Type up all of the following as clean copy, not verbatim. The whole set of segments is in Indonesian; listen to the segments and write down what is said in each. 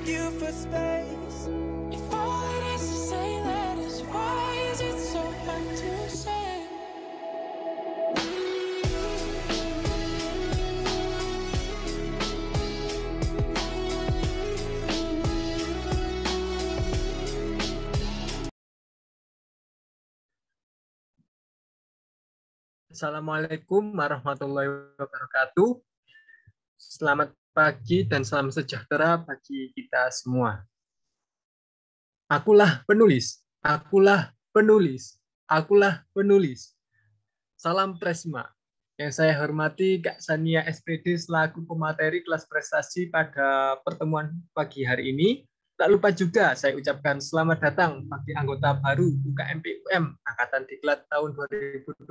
ask you for space. If all it is to say that is, why is it so hard to say? Assalamualaikum warahmatullahi wabarakatuh. Selamat pagi dan salam sejahtera bagi kita semua. Akulah penulis, akulah penulis, akulah penulis. Salam Presma. Yang saya hormati Kak Sania SPD selaku pemateri kelas prestasi pada pertemuan pagi hari ini. Tak lupa juga saya ucapkan selamat datang bagi anggota baru UKMPUM Angkatan Diklat tahun 2022,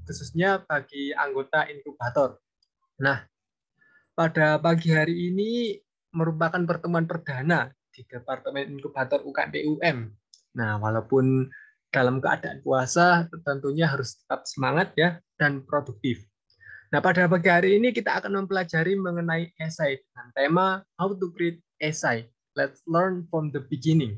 khususnya bagi anggota inkubator. Nah, pada pagi hari ini merupakan pertemuan perdana di Departemen Inkubator UKMPUM. Nah, walaupun dalam keadaan puasa, tentunya harus tetap semangat ya dan produktif. Nah, pada pagi hari ini kita akan mempelajari mengenai esai dengan tema How to Create Essay. Let's learn from the beginning.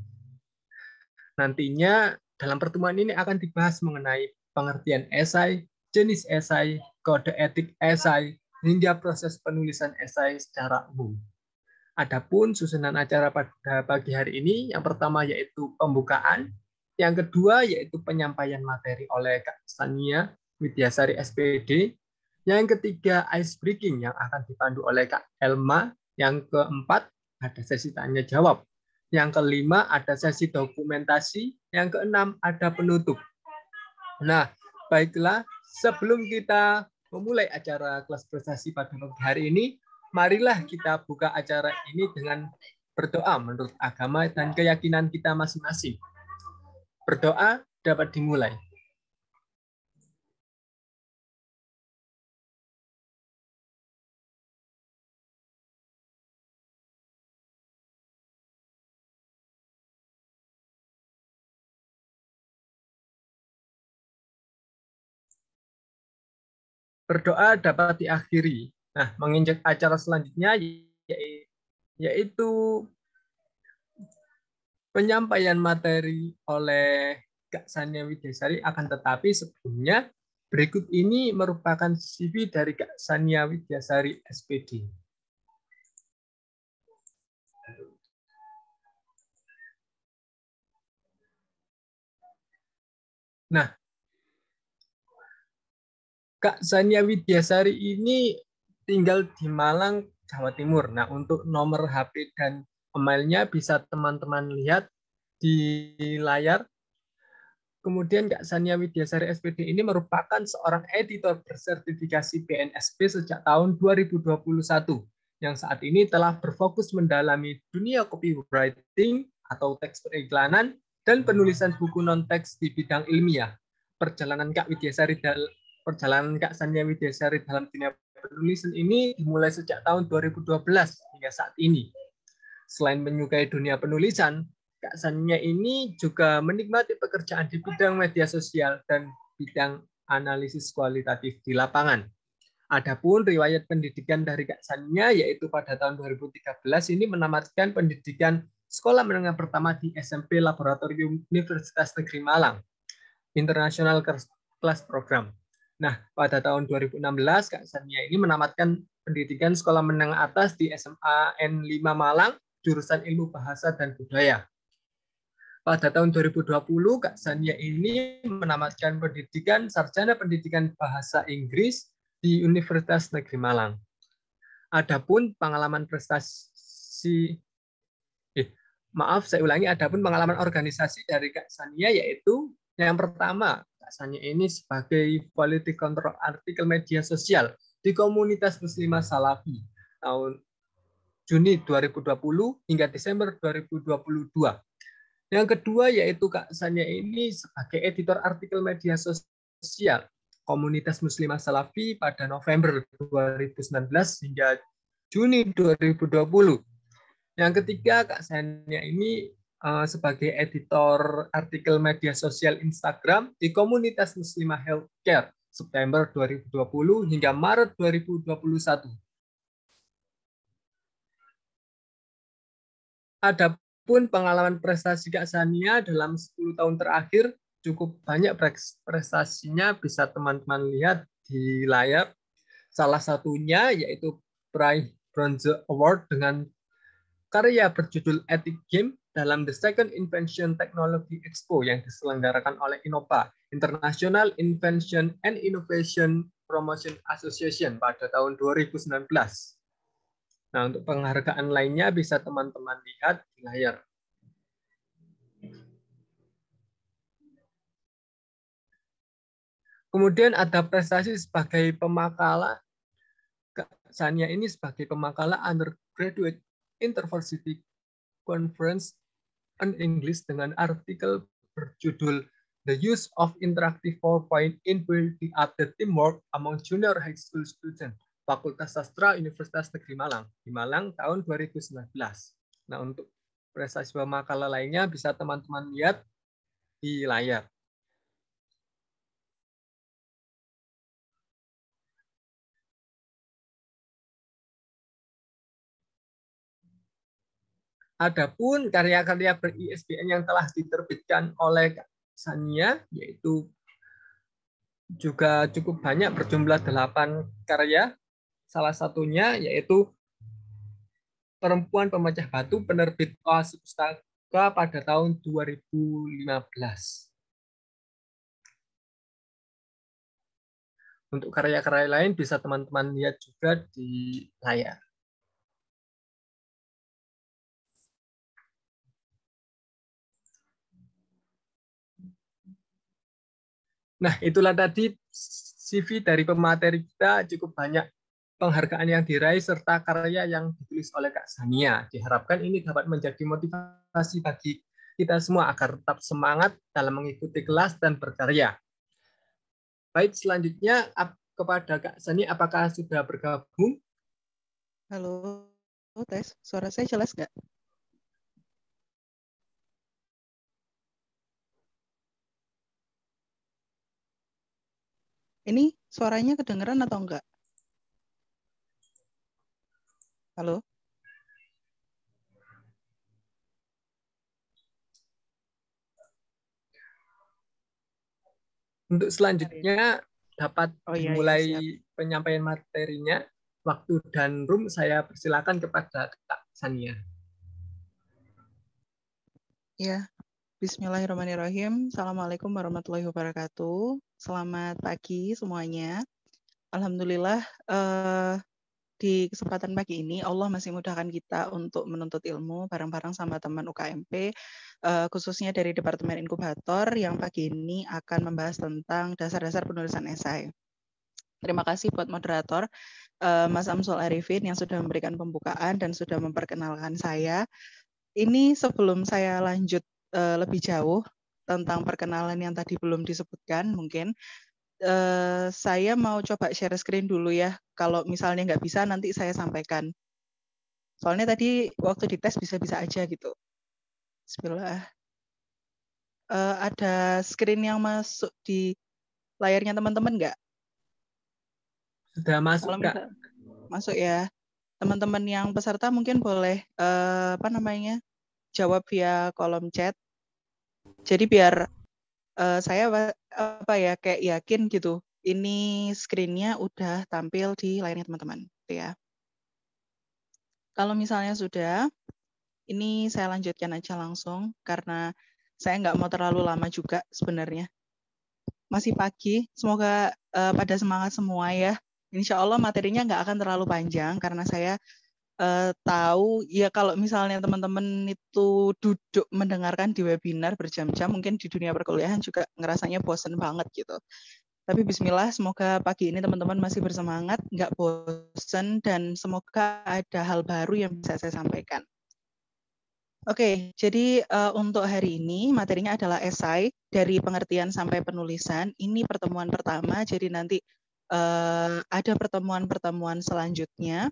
Nantinya dalam pertemuan ini akan dibahas mengenai pengertian esai, jenis esai, kode etik esai, hingga proses penulisan esai secara umum. Adapun susunan acara pada pagi hari ini, yang pertama yaitu pembukaan, yang kedua yaitu penyampaian materi oleh Kak Sania Widyasari SPD, yang ketiga ice breaking yang akan dipandu oleh Kak Elma, yang keempat ada sesi tanya jawab, yang kelima ada sesi dokumentasi, yang keenam ada penutup. Nah, baiklah, sebelum kita memulai acara kelas prestasi pada pagi hari ini, marilah kita buka acara ini dengan berdoa menurut agama dan keyakinan kita masing-masing. Berdoa dapat dimulai. Berdoa dapat diakhiri. Nah, menginjak acara selanjutnya yaitu penyampaian materi oleh Kak Sania Widyasari, akan tetapi sebelumnya berikut ini merupakan CV dari Kak Sania Widyasari SPD. Nah, Kak Sania Widyasari ini tinggal di Malang, Jawa Timur. Nah, untuk nomor HP dan emailnya bisa teman-teman lihat di layar. Kemudian Kak Sania Widyasari SPD ini merupakan seorang editor bersertifikasi BNSP sejak tahun 2021, yang saat ini telah berfokus mendalami dunia copywriting atau teks periklanan dan penulisan buku non-teks di bidang ilmiah. Perjalanan Kak Sania Widyasari dalam dunia penulisan ini dimulai sejak tahun 2012 hingga saat ini. Selain menyukai dunia penulisan, Kak Sania ini juga menikmati pekerjaan di bidang media sosial dan bidang analisis kualitatif di lapangan. Adapun riwayat pendidikan dari Kak Sania yaitu pada tahun 2013 ini menamatkan pendidikan sekolah menengah pertama di SMP Laboratorium Universitas Negeri Malang, International Class Program. Nah, pada tahun 2016 Kak Sania ini menamatkan pendidikan sekolah menengah atas di SMA N5 Malang, jurusan Ilmu Bahasa dan Budaya. Pada tahun 2020, Kak Sania ini menamatkan pendidikan Sarjana Pendidikan Bahasa Inggris di Universitas Negeri Malang. Adapun pengalaman adapun pengalaman organisasi dari Kak Sania yaitu yang pertama, Kak Sania ini sebagai quality control artikel media sosial di komunitas Muslimah Salafi tahun Juni 2020 hingga Desember 2022. Yang kedua yaitu Kak Sania ini sebagai editor artikel media sosial komunitas Muslimah Salafi pada November 2019 hingga Juni 2020. Yang ketiga, Kak Sania ini sebagai editor artikel media sosial Instagram di komunitas Muslimah Healthcare September 2020 hingga Maret 2021. Adapun pengalaman prestasi Kak Sania dalam 10 tahun terakhir cukup banyak prestasinya bisa teman-teman lihat di layar. Salah satunya yaitu peraih Bronze Award dengan karya berjudul Ethic Game dalam The Second Invention Technology Expo yang diselenggarakan oleh Innova, International Invention and Innovation Promotion Association pada tahun 2019. Nah, untuk penghargaan lainnya bisa teman-teman lihat di layar. Kemudian ada prestasi sebagai pemakalah. Sania ini sebagai pemakalah undergraduate intervarsity conference in English dengan artikel berjudul The Use of Interactive PowerPoint in Building Up the Teamwork Among Junior High School Students, Fakultas Sastra Universitas Negeri Malang, di Malang tahun 2019. Nah, untuk prestasi pemakalah lainnya bisa teman-teman lihat di layar. Adapun karya-karya ber-ISBN yang telah diterbitkan oleh Sania, yaitu juga cukup banyak berjumlah 8 karya. Salah satunya yaitu Perempuan Pemecah Batu penerbit Oasi Pustaka pada tahun 2015. Untuk karya-karya lain bisa teman-teman lihat juga di layar. Nah, itulah tadi CV dari pemateri kita, cukup banyak penghargaan yang diraih serta karya yang ditulis oleh Kak Sania. Diharapkan ini dapat menjadi motivasi bagi kita semua agar tetap semangat dalam mengikuti kelas dan berkarya. Baik, selanjutnya kepada Kak Sania, apakah sudah bergabung? Halo, tes. Suara saya jelas nggak? Ini suaranya kedengeran atau enggak? Halo? Untuk selanjutnya dapat dimulai siap. penyampaian materinya. Waktu dan room saya persilakan kepada Kak Sania. Ya, bismillahirrahmanirrahim. Assalamualaikum warahmatullahi wabarakatuh. Selamat pagi semuanya. Alhamdulillah di kesempatan pagi ini Allah masih mudahkan kita untuk menuntut ilmu bareng-bareng sama teman UKMP, khususnya dari Departemen Inkubator yang pagi ini akan membahas tentang dasar-dasar penulisan esai. Terima kasih buat moderator Mas Amsul Arifin yang sudah memberikan pembukaan dan sudah memperkenalkan saya. Ini sebelum saya lanjut lebih jauh tentang perkenalan yang tadi belum disebutkan, mungkin saya mau coba share screen dulu ya. Kalau misalnya nggak bisa, nanti saya sampaikan. Soalnya tadi waktu dites bisa-bisa aja gitu. Bismillah. Ada screen yang masuk di layarnya teman-teman nggak? Sudah masuk, Kalau Kak. Masuk ya. Teman-teman yang peserta mungkin boleh jawab via kolom chat. Jadi biar saya kayak yakin gitu. Ini screen-nya udah tampil di layarnya teman-teman, gitu ya. Kalau misalnya sudah, ini saya lanjutkan aja langsung karena saya nggak mau terlalu lama juga sebenarnya. Masih pagi, semoga pada semangat semua ya. Insya Allah materinya nggak akan terlalu panjang karena saya tahu ya kalau misalnya teman-teman itu duduk mendengarkan di webinar berjam-jam, mungkin di dunia perkuliahan juga ngerasanya bosen banget gitu. Tapi bismillah, semoga pagi ini teman-teman masih bersemangat, nggak bosen, dan semoga ada hal baru yang bisa saya sampaikan. Oke, jadi untuk hari ini materinya adalah esai dari pengertian sampai penulisan. Ini pertemuan pertama, jadi nanti ada pertemuan-pertemuan selanjutnya.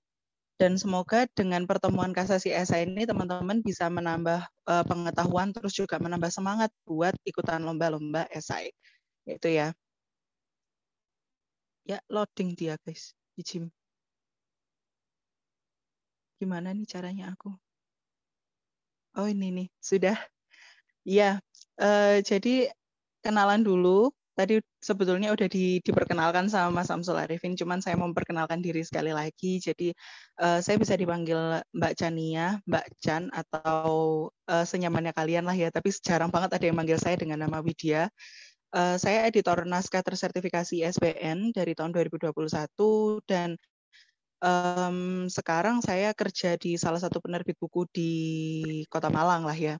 Dan semoga dengan pertemuan kasasi esai ini teman-teman bisa menambah pengetahuan, terus juga menambah semangat buat ikutan lomba-lomba esai. Itu ya. Ya, loading dia guys, izin. Gimana nih caranya aku? Oh ini nih, sudah. Iya, jadi kenalan dulu. Tadi sebetulnya udah diperkenalkan sama Mas Samsul Arifin, cuman saya mau memperkenalkan diri sekali lagi. Jadi saya bisa dipanggil Mbak Chania, Mbak Chan, atau senyamannya kalian lah ya. Tapi jarang banget ada yang manggil saya dengan nama Widya. Saya editor naskah tersertifikasi ISBN dari tahun 2021 dan sekarang saya kerja di salah satu penerbit buku di Kota Malang lah ya.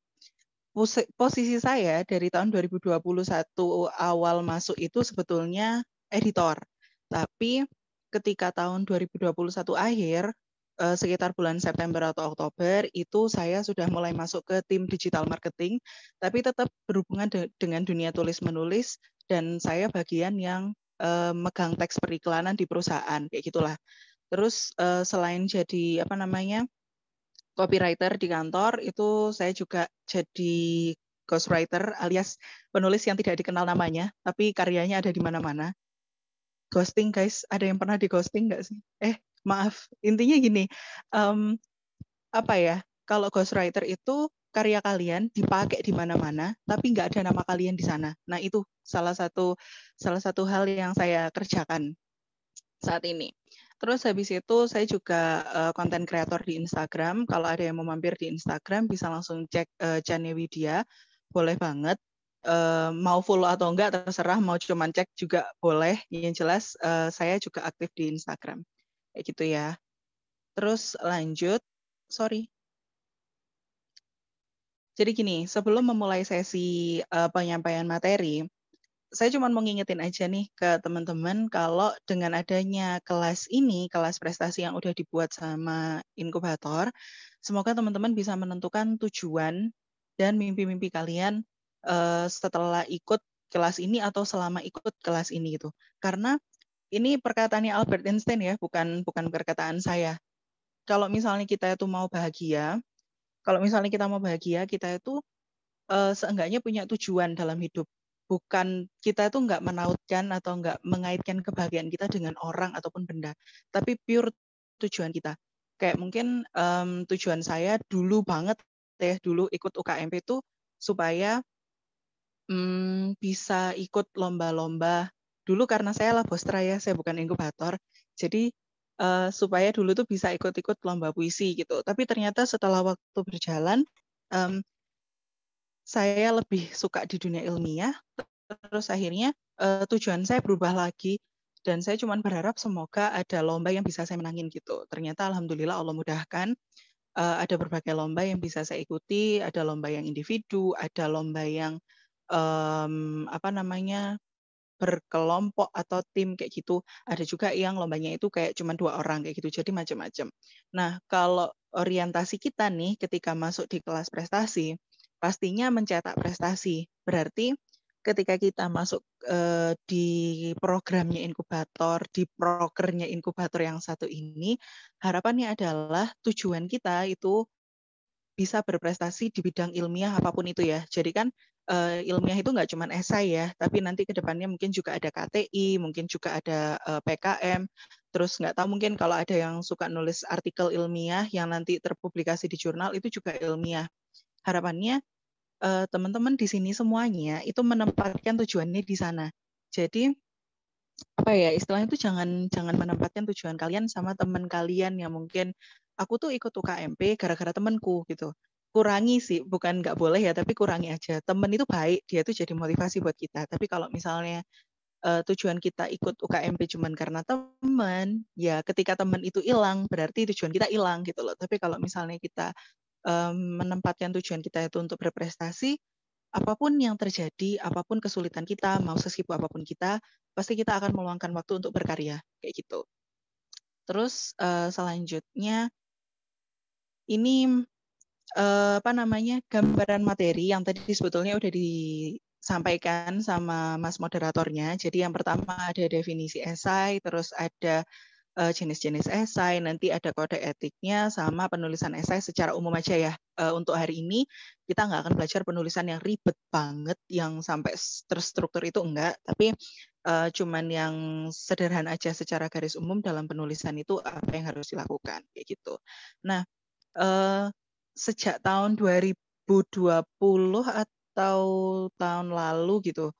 Posisi saya dari tahun 2021 awal masuk itu sebetulnya editor. Tapi ketika tahun 2021 akhir, sekitar bulan September atau Oktober, itu saya sudah mulai masuk ke tim digital marketing, tapi tetap berhubungan dengan dunia tulis-menulis, dan saya bagian yang megang teks periklanan di perusahaan, kayak gitulah. Terus selain jadi copywriter di kantor, itu saya juga jadi ghostwriter alias penulis yang tidak dikenal namanya, tapi karyanya ada di mana-mana. Ghosting guys, ada yang pernah di ghosting nggak sih? Maaf, intinya gini, kalau ghostwriter itu karya kalian dipakai di mana-mana, tapi nggak ada nama kalian di sana. Nah itu salah satu hal yang saya kerjakan saat ini. Terus habis itu saya juga konten kreator di Instagram. Kalau ada yang mau mampir di Instagram bisa langsung cek Chania Widya. Boleh banget. Mau follow atau enggak terserah, mau cuman cek juga boleh. Yang jelas saya juga aktif di Instagram. Kayak gitu ya. Terus lanjut. Sorry. Jadi gini, sebelum memulai sesi penyampaian materi, saya cuma mau ngingetin aja nih ke teman-teman kalau dengan adanya kelas ini, kelas prestasi yang udah dibuat sama inkubator, semoga teman-teman bisa menentukan tujuan dan mimpi-mimpi kalian setelah ikut kelas ini atau selama ikut kelas ini gitu. Karena ini perkataannya Albert Einstein ya, bukan perkataan saya. Kalau misalnya kita itu mau bahagia, kita itu seenggaknya punya tujuan dalam hidup. Bukan kita itu nggak menautkan atau nggak mengaitkan kebahagiaan kita dengan orang ataupun benda, tapi pure tujuan kita. Kayak mungkin tujuan saya dulu banget dulu ikut UKMP itu supaya bisa ikut lomba-lomba. Dulu karena saya Labostra ya, saya bukan inkubator. Jadi supaya dulu tuh bisa ikut-ikut lomba puisi gitu. Tapi ternyata setelah waktu berjalan, saya lebih suka di dunia ilmiah, terus akhirnya tujuan saya berubah lagi, dan saya cuma berharap semoga ada lomba yang bisa saya menangin gitu. Ternyata alhamdulillah Allah mudahkan, ada berbagai lomba yang bisa saya ikuti, ada lomba yang individu, ada lomba yang berkelompok atau tim kayak gitu. Ada juga yang lombanya itu kayak cuma 2 orang kayak gitu, jadi macam-macam. Nah, kalau orientasi kita nih ketika masuk di kelas prestasi, pastinya mencetak prestasi. Berarti ketika kita masuk di programnya inkubator, di prokernya inkubator yang satu ini, harapannya adalah tujuan kita itu bisa berprestasi di bidang ilmiah apapun itu ya. Jadi kan ilmiah itu nggak cuma esai ya, tapi nanti ke depannya mungkin juga ada KTI, mungkin juga ada PKM, terus nggak tahu mungkin kalau ada yang suka nulis artikel ilmiah yang nanti terpublikasi di jurnal itu juga ilmiah. Harapannya teman-teman di sini semuanya itu menempatkan tujuannya di sana. Jadi istilahnya itu jangan menempatkan tujuan kalian sama teman kalian yang mungkin aku tuh ikut UKMP gara-gara temanku gitu. Kurangi sih, bukan nggak boleh ya, tapi kurangi aja. Temen itu baik, dia tuh jadi motivasi buat kita. Tapi kalau misalnya tujuan kita ikut UKMP cuman karena teman, ya ketika teman itu hilang, berarti tujuan kita hilang gitu loh. Tapi kalau misalnya kita menempatkan tujuan kita itu untuk berprestasi, apapun yang terjadi, apapun kesulitan kita, mau sesibuk apapun kita, pasti kita akan meluangkan waktu untuk berkarya, kayak gitu. Terus selanjutnya, ini gambaran materi yang tadi sebetulnya udah disampaikan sama Mas moderatornya. Jadi yang pertama ada definisi esai, terus ada jenis-jenis esai, nanti ada kode etiknya, sama penulisan esai secara umum aja ya. Untuk hari ini kita nggak akan belajar penulisan yang ribet banget, yang sampai terstruktur itu enggak, tapi cuman yang sederhana aja secara garis umum dalam penulisan itu apa yang harus dilakukan, kayak gitu. Nah, sejak tahun 2020 atau tahun lalu gitu.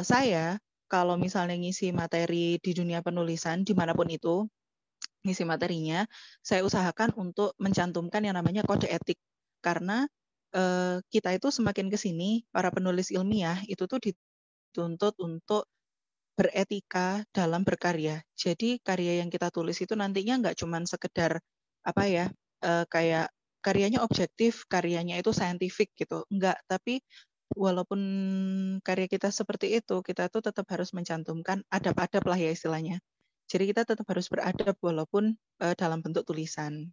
Saya kalau misalnya ngisi materi di dunia penulisan dimanapun itu, ngisi materinya, saya usahakan untuk mencantumkan yang namanya kode etik. Karena kita itu semakin ke sini, para penulis ilmiah itu tuh dituntut untuk beretika dalam berkarya. Jadi karya yang kita tulis itu nantinya nggak cuma sekedar apa ya, kayak karyanya objektif, karyanya itu saintifik gitu. Enggak, tapi walaupun karya kita seperti itu, kita tuh tetap harus mencantumkan adab-adab lah ya istilahnya. Jadi kita tetap harus beradab walaupun dalam bentuk tulisan.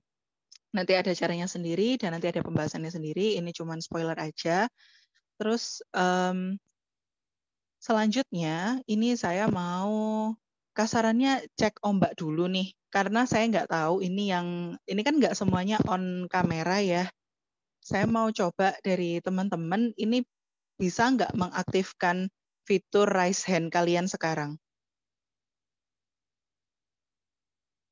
Nanti ada caranya sendiri dan nanti ada pembahasannya sendiri. Ini cuma spoiler aja. Terus selanjutnya ini saya mau kasarannya cek ombak dulu nih. Karena saya nggak tahu ini kan nggak semuanya on kamera ya. Saya mau coba dari teman-teman ini bisa nggak mengaktifkan fitur raise hand kalian sekarang?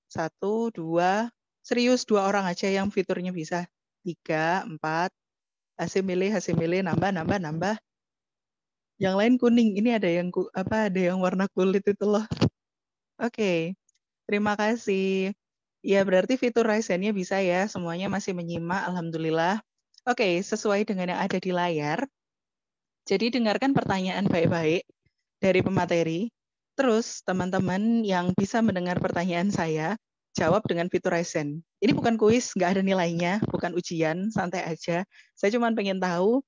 1, 2, serius 2 orang aja yang fiturnya bisa. 3, 4, hasil milih, nambah. Yang lain kuning, ini ada yang ada yang warna kulit itu loh. Oke, terima kasih. Ya berarti fitur raise hand-nya bisa ya, semuanya masih menyimak, alhamdulillah. Oke, sesuai dengan yang ada di layar. Jadi dengarkan pertanyaan baik-baik dari pemateri. Terus teman-teman yang bisa mendengar pertanyaan saya, jawab dengan fitur raise hand. Ini bukan kuis, nggak ada nilainya, bukan ujian, santai aja. Saya cuma pengen tahu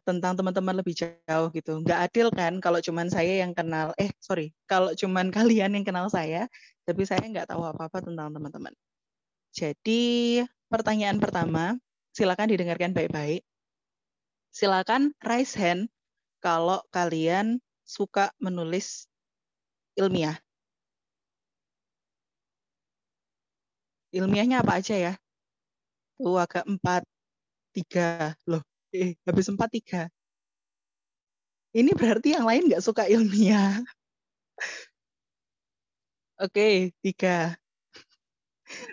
tentang teman-teman lebih jauh gitu. Nggak adil kan kalau cuman saya yang kenal, kalau cuman kalian yang kenal saya, tapi saya nggak tahu apa-apa tentang teman-teman. Jadi pertanyaan pertama, silakan didengarkan baik-baik. Silakan raise hand kalau kalian suka menulis ilmiah. Ilmiahnya apa aja ya? Tuh agak 4, 3. Loh, habis 4, 3. Ini berarti yang lain nggak suka ilmiah. Oke, 3.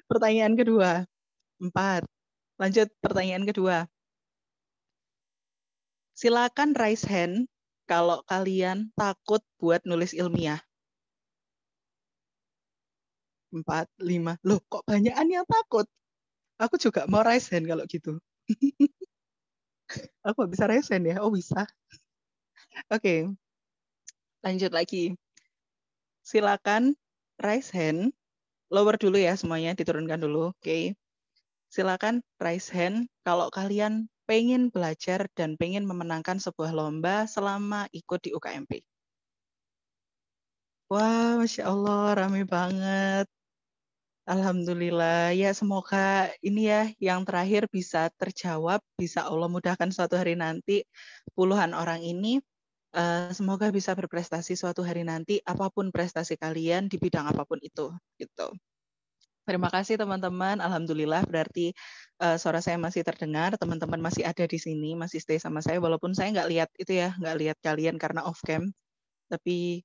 Pertanyaan kedua, 4. Lanjut pertanyaan kedua. Silakan raise hand kalau kalian takut buat nulis ilmiah. 4, 5. Loh, kok banyakan yang takut? Aku juga mau raise hand kalau gitu. Aku bisa raise hand ya? Oh, bisa. Oke. Lanjut lagi. Silakan raise hand. Lower dulu ya semuanya, diturunkan dulu. Oke. Silakan raise hand kalau kalian pengen belajar dan pengen memenangkan sebuah lomba selama ikut di UKMP. Wah, Masya Allah, rame banget. Alhamdulillah. Ya, semoga ini ya yang terakhir bisa terjawab, bisa Allah mudahkan suatu hari nanti puluhan orang ini semoga bisa berprestasi suatu hari nanti apapun prestasi kalian di bidang apapun itu gitu. Terima kasih teman-teman. Alhamdulillah berarti suara saya masih terdengar, teman-teman masih ada di sini, masih stay sama saya walaupun saya nggak lihat itu ya, nggak lihat kalian karena off cam. Tapi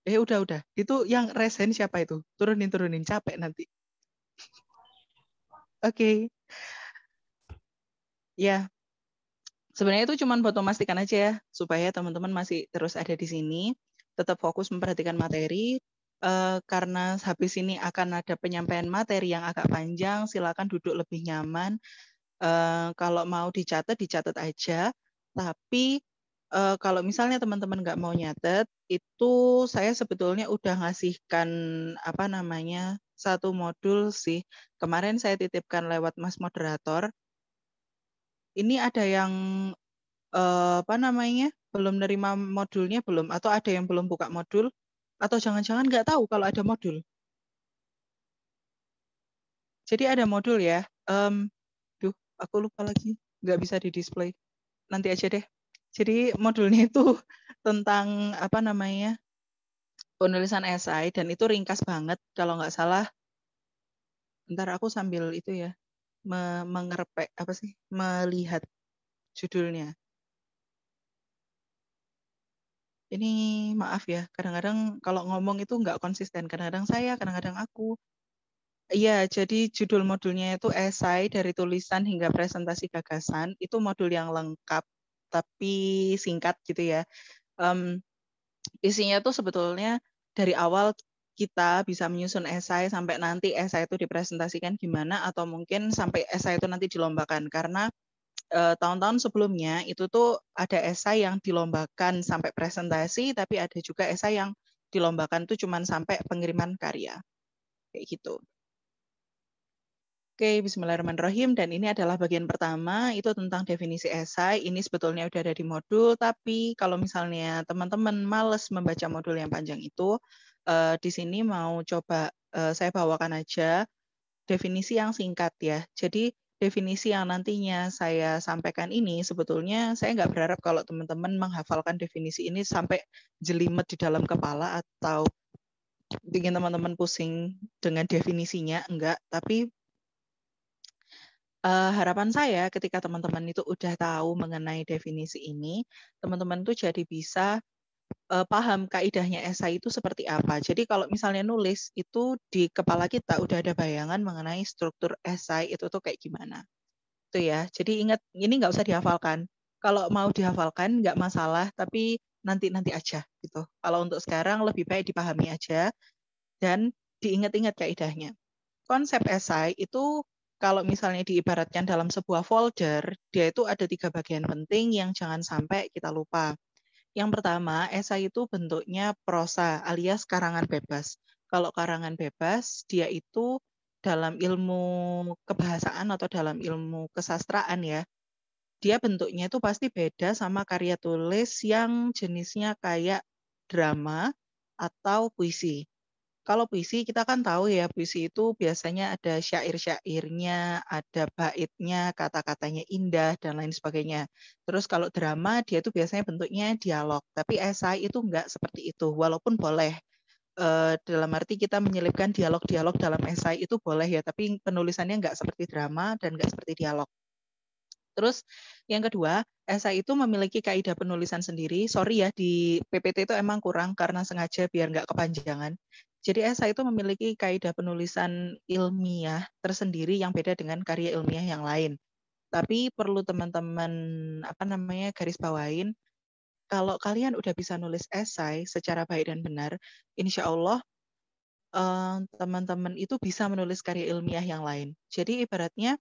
udah. Itu yang resen siapa itu? Turunin capek nanti. Oke. Ya. Sebenarnya itu cuma buat memastikan aja ya supaya teman-teman masih terus ada di sini, tetap fokus memperhatikan materi. Karena habis ini akan ada penyampaian materi yang agak panjang, silakan duduk lebih nyaman. Kalau mau dicatat aja. Tapi kalau misalnya teman-teman nggak mau nyatet, itu saya sebetulnya udah ngasihkan satu modul sih. Kemarin saya titipkan lewat Mas Moderator. Ini ada yang belum nerima modulnya belum? Atau ada yang belum buka modul? Atau jangan-jangan nggak tahu kalau ada modul? Jadi ada modul ya. Aku lupa lagi. Nggak bisa di-display. Nanti aja deh. Jadi modulnya itu tentang penulisan esai dan itu ringkas banget kalau nggak salah. Bentar aku sambil itu ya melihat judulnya. Ini maaf ya, kadang-kadang kalau ngomong itu nggak konsisten. Kadang-kadang saya, kadang-kadang aku. Iya, jadi judul modulnya itu esai dari tulisan hingga presentasi gagasan. Itu modul yang lengkap, tapi singkat gitu ya. Isinya tuh sebetulnya dari awal kita bisa menyusun esai sampai nanti esai itu dipresentasikan gimana, atau mungkin sampai esai itu nanti dilombakan. Karena tahun-tahun sebelumnya itu tuh ada esai yang dilombakan sampai presentasi, tapi ada juga esai yang dilombakan tuh cuman sampai pengiriman karya. Kayak gitu. Oke, bismillahirrahmanirrahim. Dan ini adalah bagian pertama, itu tentang definisi esai. Ini sebetulnya udah ada di modul, tapi kalau misalnya teman-teman males membaca modul yang panjang itu, di sini mau coba saya bawakan aja definisi yang singkat ya. Jadi definisi yang nantinya saya sampaikan ini, sebetulnya saya nggak berharap kalau teman-teman menghafalkan definisi ini sampai jelimet di dalam kepala atau bikin teman-teman pusing dengan definisinya, enggak. Tapi harapan saya ketika teman-teman itu udah tahu mengenai definisi ini, teman-teman tuh jadi bisa paham kaidahnya esai itu seperti apa. Jadi kalau misalnya nulis itu di kepala kita udah ada bayangan mengenai struktur esai itu tuh kayak gimana. Itu ya. Jadi ingat, ini nggak usah dihafalkan. Kalau mau dihafalkan nggak masalah, tapi nanti-nanti aja gitu. Kalau untuk sekarang lebih baik dipahami aja dan diingat-ingat kaidahnya. Konsep esai itu kalau misalnya diibaratkan dalam sebuah folder, dia itu ada 3 bagian penting yang jangan sampai kita lupa. Yang pertama, esai itu bentuknya prosa alias karangan bebas. Kalau karangan bebas, dia itu dalam ilmu kebahasaan atau dalam ilmu kesastraan ya, dia bentuknya itu pasti beda sama karya tulis yang jenisnya kayak drama atau puisi. Kalau puisi kita kan tahu ya, puisi itu biasanya ada syair-syairnya, ada baitnya, kata-katanya indah, dan lain sebagainya. Terus kalau drama, dia itu biasanya bentuknya dialog. Tapi esai itu enggak seperti itu, walaupun boleh. Dalam arti kita menyelipkan dialog-dialog dalam esai itu boleh ya, tapi penulisannya enggak seperti drama dan enggak seperti dialog. Terus yang kedua, esai itu memiliki kaidah penulisan sendiri. Sorry ya, di PPT itu emang kurang karena sengaja biar nggak kepanjangan. Jadi esai itu memiliki kaidah penulisan ilmiah tersendiri yang beda dengan karya ilmiah yang lain. Tapi perlu teman-teman garis bawain, kalau kalian udah bisa nulis esai secara baik dan benar, insya Allah teman-teman itu bisa menulis karya ilmiah yang lain. Jadi ibaratnya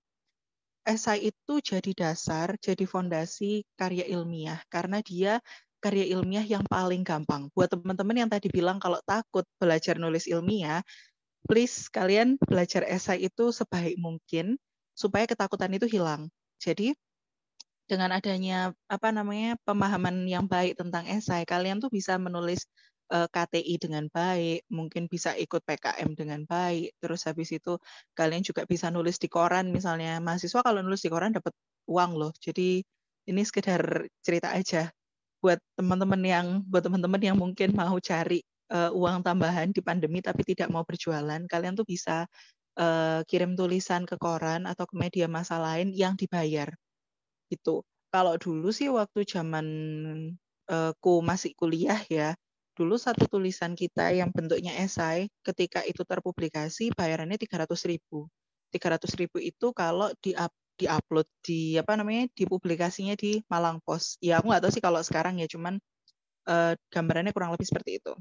esai itu jadi dasar, jadi fondasi karya ilmiah karena dia karya ilmiah yang paling gampang. Buat teman-teman yang tadi bilang kalau takut belajar nulis ilmiah, please kalian belajar esai itu sebaik mungkin supaya ketakutan itu hilang. Jadi dengan adanya pemahaman yang baik tentang esai, kalian tuh bisa menulis KTI dengan baik, mungkin bisa ikut PKM dengan baik, terus habis itu kalian juga bisa nulis di koran misalnya. Mahasiswa kalau nulis di koran dapat uang loh. Jadi ini sekedar cerita aja buat teman-teman yang mungkin mau cari uang tambahan di pandemi tapi tidak mau berjualan, kalian tuh bisa kirim tulisan ke koran atau ke media massa lain yang dibayar. Gitu. Kalau dulu sih waktu zaman ku masih kuliah ya, dulu satu tulisan kita yang bentuknya esai, ketika itu terpublikasi bayarannya 300.000. 300.000 itu kalau diupload dipublikasinya di Malang Post. Ya aku nggak tahu sih kalau sekarang ya, cuman gambarannya kurang lebih seperti itu.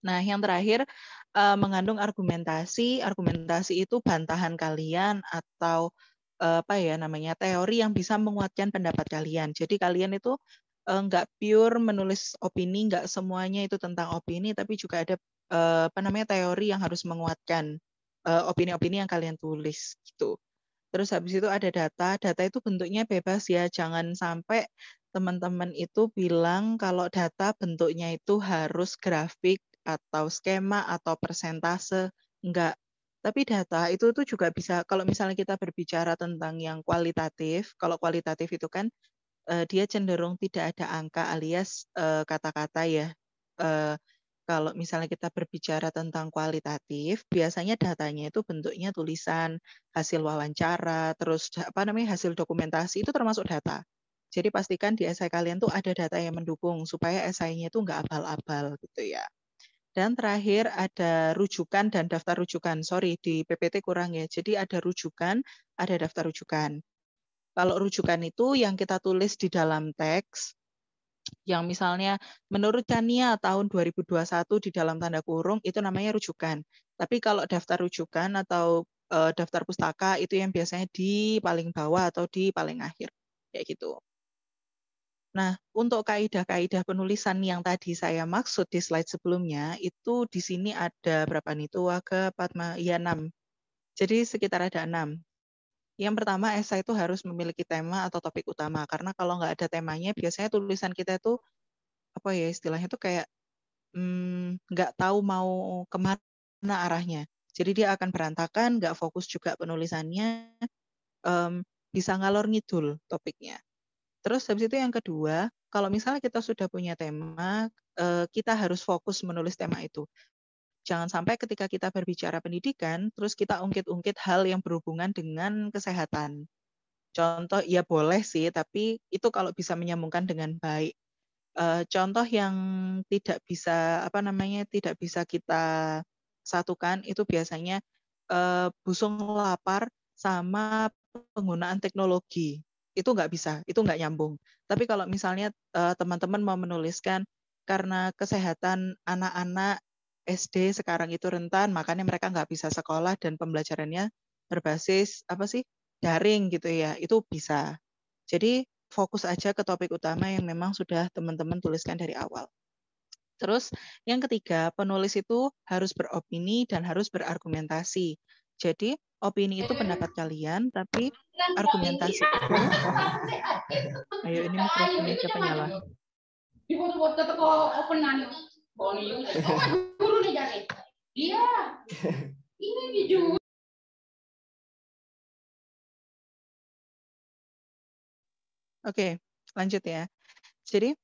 Nah, yang terakhir mengandung argumentasi. Argumentasi itu bantahan kalian atau teori yang bisa menguatkan pendapat kalian. Jadi kalian itu nggak pure menulis opini, nggak semuanya itu tentang opini, tapi juga ada teori yang harus menguatkan opini-opini yang kalian tulis gitu. Terus habis itu ada data. Data itu bentuknya bebas ya. Jangan sampai teman-teman itu bilang kalau data bentuknya itu harus grafik atau skema atau persentase. Enggak. Tapi data itu tuh juga bisa, kalau misalnya kita berbicara tentang yang kualitatif, kalau kualitatif itu kan dia cenderung tidak ada angka alias kata-kata ya. Kalau misalnya kita berbicara tentang kualitatif, biasanya datanya itu bentuknya tulisan, hasil wawancara, terus hasil dokumentasi itu termasuk data. Jadi pastikan di esai kalian tuh ada data yang mendukung supaya esainya itu nggak abal-abal gitu ya. Dan terakhir ada rujukan dan daftar rujukan. Sorry, di PPT kurang ya. Jadi ada rujukan, ada daftar rujukan. Kalau rujukan itu yang kita tulis di dalam teks, yang misalnya menurut Chania tahun 2021 di dalam tanda kurung, itu namanya rujukan. Tapi kalau daftar rujukan atau daftar pustaka itu yang biasanya di paling bawah atau di paling akhir. Kayak gitu. Nah, untuk kaidah-kaidah penulisan yang tadi saya maksud di slide sebelumnya, itu di sini ada berapa nih? 2 ke 4, ya 6. Jadi sekitar ada 6. Yang pertama, esai itu harus memiliki tema atau topik utama. Karena kalau nggak ada temanya, biasanya tulisan kita itu, apa ya istilahnya itu kayak nggak tahu mau kemana arahnya. Jadi dia akan berantakan, nggak fokus juga penulisannya, bisa ngalor ngidul topiknya. Terus habis itu yang kedua, kalau misalnya kita sudah punya tema, kita harus fokus menulis tema itu. Jangan sampai ketika kita berbicara pendidikan, terus kita ungkit-ungkit hal yang berhubungan dengan kesehatan. Contoh, ya boleh sih, tapi itu kalau bisa menyambungkan dengan baik. Contoh yang tidak bisa, tidak bisa kita satukan, itu biasanya busung lapar sama penggunaan teknologi. Itu nggak bisa, itu nggak nyambung. Tapi kalau misalnya teman-teman mau menuliskan karena kesehatan anak-anak SD sekarang itu rentan, makanya mereka nggak bisa sekolah dan pembelajarannya berbasis daring gitu ya, itu bisa. Jadi fokus aja ke topik utama yang memang sudah teman-teman tuliskan dari awal. Terus yang ketiga, penulis itu harus beropini dan harus berargumentasi. Jadi opini itu pendapat kalian, tapi argumentasi itu, ayo ini mikrofonnya siapa nyala? Iya. Oke, lanjut ya. Jadi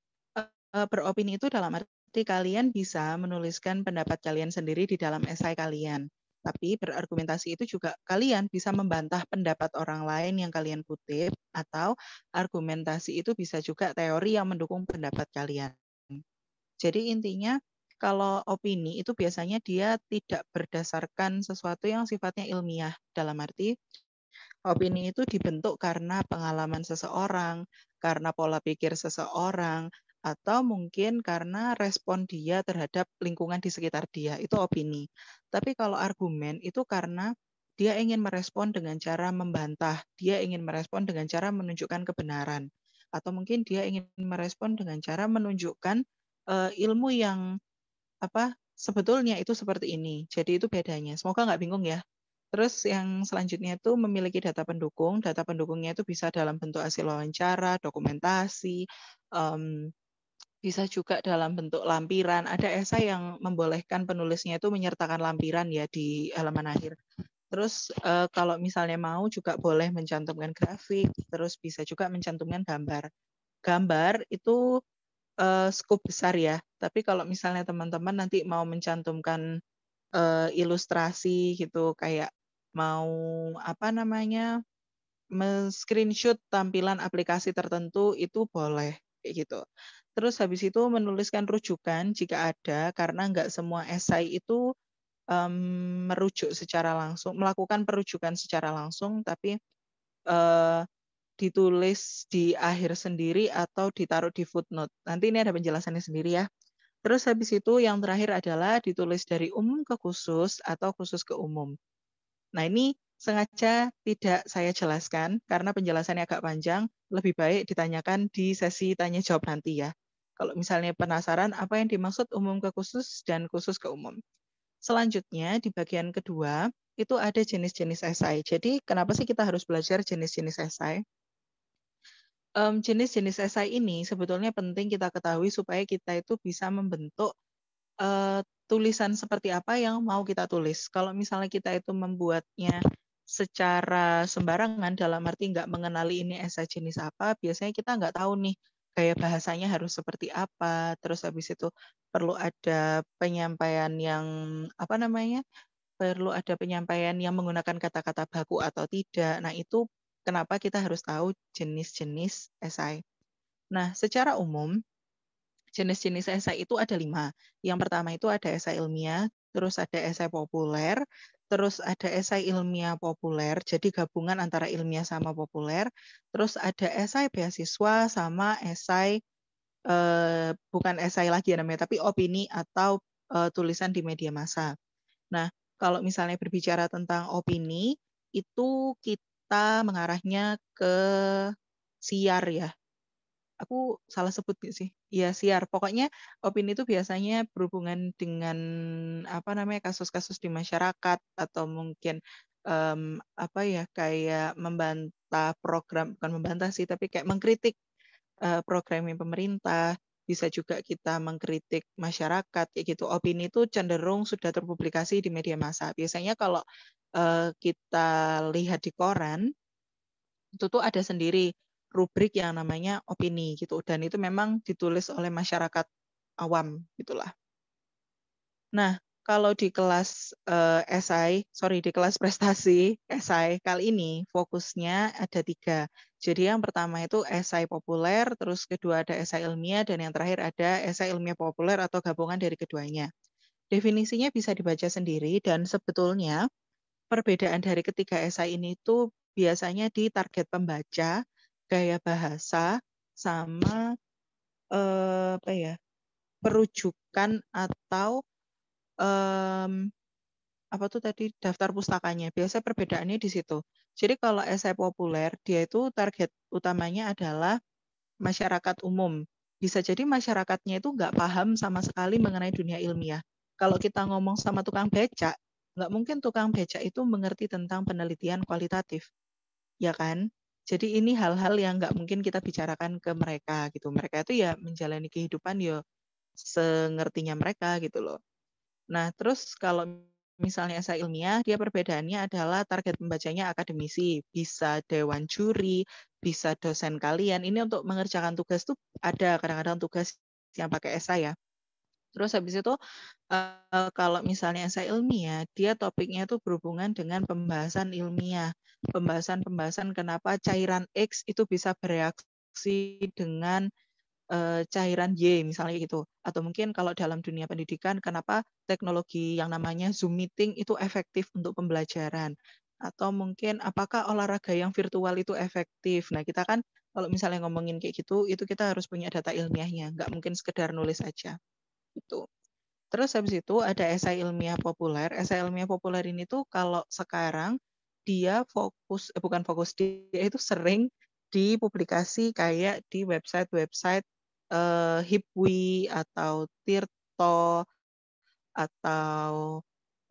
beropini itu dalam arti kalian bisa menuliskan pendapat kalian sendiri di dalam esai kalian. Tapi berargumentasi itu juga kalian bisa membantah pendapat orang lain yang kalian kutip, atau argumentasi itu bisa juga teori yang mendukung pendapat kalian. Jadi intinya kalau opini itu biasanya dia tidak berdasarkan sesuatu yang sifatnya ilmiah. Dalam arti opini itu dibentuk karena pengalaman seseorang, karena pola pikir seseorang, atau mungkin karena respon dia terhadap lingkungan di sekitar dia. Itu opini. Tapi kalau argumen itu karena dia ingin merespon dengan cara membantah, dia ingin merespon dengan cara menunjukkan kebenaran, atau mungkin dia ingin merespon dengan cara menunjukkan ilmu yang sebetulnya itu seperti ini. Jadi itu bedanya. Semoga nggak bingung ya. Terus yang selanjutnya itu memiliki data pendukung. Data pendukungnya itu bisa dalam bentuk hasil wawancara, dokumentasi, bisa juga dalam bentuk lampiran. Ada esai yang membolehkan penulisnya itu menyertakan lampiran ya di halaman akhir. Terus kalau misalnya mau juga boleh mencantumkan grafik, terus bisa juga mencantumkan gambar. Gambar itu skop besar ya. Tapi kalau misalnya teman-teman nanti mau mencantumkan ilustrasi gitu, kayak mau screenshot tampilan aplikasi tertentu, itu boleh kayak gitu. Terus habis itu menuliskan rujukan jika ada, karena nggak semua esai itu merujuk secara langsung, melakukan perujukan secara langsung, tapi ditulis di akhir sendiri atau ditaruh di footnote. Nanti ini ada penjelasannya sendiri ya. Terus habis itu yang terakhir adalah ditulis dari umum ke khusus atau khusus ke umum. Nah ini sengaja tidak saya jelaskan karena penjelasannya agak panjang, lebih baik ditanyakan di sesi tanya jawab nanti ya. Kalau misalnya penasaran apa yang dimaksud umum ke khusus dan khusus ke umum. Selanjutnya di bagian kedua itu ada jenis-jenis esai. Jadi kenapa sih kita harus belajar jenis-jenis esai? Jenis-jenis esai ini sebetulnya penting kita ketahui supaya kita itu bisa membentuk tulisan seperti apa yang mau kita tulis. Kalau misalnya kita itu membuatnya secara sembarangan, dalam arti nggak mengenali ini esai jenis apa, biasanya kita nggak tahu nih gaya bahasanya harus seperti apa, terus habis itu perlu ada penyampaian yang perlu ada penyampaian yang menggunakan kata-kata baku atau tidak. Nah itu kenapa kita harus tahu jenis-jenis esai. Nah secara umum Jenis-jenis esai itu ada 5. Yang pertama itu ada esai ilmiah, terus ada esai populer, terus ada esai ilmiah populer, jadi gabungan antara ilmiah sama populer, terus ada esai beasiswa sama esai bukan esai lagi ya namanya, tapi opini atau tulisan di media massa. Nah, kalau misalnya berbicara tentang opini, itu kita mengarahnya ke siar ya. Aku salah sebut nggak sih? Iya, siar. Pokoknya opini itu biasanya berhubungan dengan apa namanya kasus-kasus di masyarakat atau mungkin apa ya kayak membantah program, bukan membantah sih, tapi kayak mengkritik programnya pemerintah. Bisa juga kita mengkritik masyarakat kayak gitu. Opini itu cenderung sudah terpublikasi di media massa. Biasanya kalau kita lihat di koran itu tuh ada sendiri rubrik yang namanya opini gitu, dan itu memang ditulis oleh masyarakat awam gitulah. Nah, kalau di kelas di kelas prestasi esai kali ini fokusnya ada 3. Jadi yang pertama itu esai populer, terus kedua ada esai ilmiah, dan yang terakhir ada esai ilmiah populer atau gabungan dari keduanya. Definisinya bisa dibaca sendiri, dan sebetulnya perbedaan dari ketiga esai ini tuh biasanya di target pembaca, gaya bahasa, sama apa ya, perujukan atau apa tuh tadi daftar pustakanya. Biasa perbedaannya di situ. Jadi kalau esai populer, dia itu target utamanya adalah masyarakat umum. Bisa jadi masyarakatnya itu nggak paham sama sekali mengenai dunia ilmiah. Kalau kita ngomong sama tukang becak, nggak mungkin tukang becak itu mengerti tentang penelitian kualitatif, ya kan? Jadi ini hal-hal yang nggak mungkin kita bicarakan ke mereka gitu. Mereka itu ya menjalani kehidupan ya sengertinya mereka gitu loh. Nah, terus kalau misalnya esai ilmiah, dia perbedaannya adalah target pembacanya akademisi, bisa dewan juri, bisa dosen kalian. Ini untuk mengerjakan tugas tuh ada kadang-kadang tugas yang pakai esai ya. Terus habis itu kalau misalnya esai ilmiah, dia topiknya tuh berhubungan dengan pembahasan ilmiah. Pembahasan-pembahasan kenapa cairan X itu bisa bereaksi dengan cairan Y misalnya gitu. Atau mungkin kalau dalam dunia pendidikan, kenapa teknologi yang namanya Zoom meeting itu efektif untuk pembelajaran. Atau mungkin apakah olahraga yang virtual itu efektif. Nah kita kan kalau misalnya ngomongin kayak gitu, itu kita harus punya data ilmiahnya. Nggak mungkin sekedar nulis aja. Gitu. Terus habis itu ada esai ilmiah populer. Esai ilmiah populer ini tuh kalau sekarang dia bukan fokus, dia itu sering dipublikasi kayak di website-website Hipwi atau Tirto atau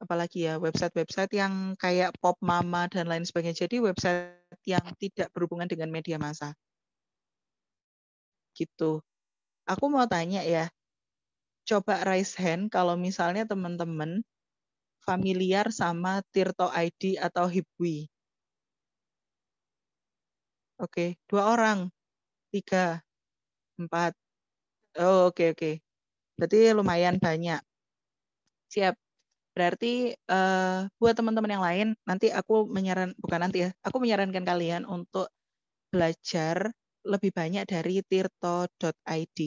apalagi ya website-website yang kayak Pop Mama dan lain sebagainya. Jadi website yang tidak berhubungan dengan media massa. Gitu. Aku mau tanya ya, coba raise hand kalau misalnya teman-teman familiar sama Tirto ID atau Hipwi. Oke, 2 orang, 3, 4. Oh, oke. Berarti lumayan banyak. Siap. Berarti buat teman-teman yang lain, nanti aku aku menyarankan kalian untuk belajar lebih banyak dari tirto.id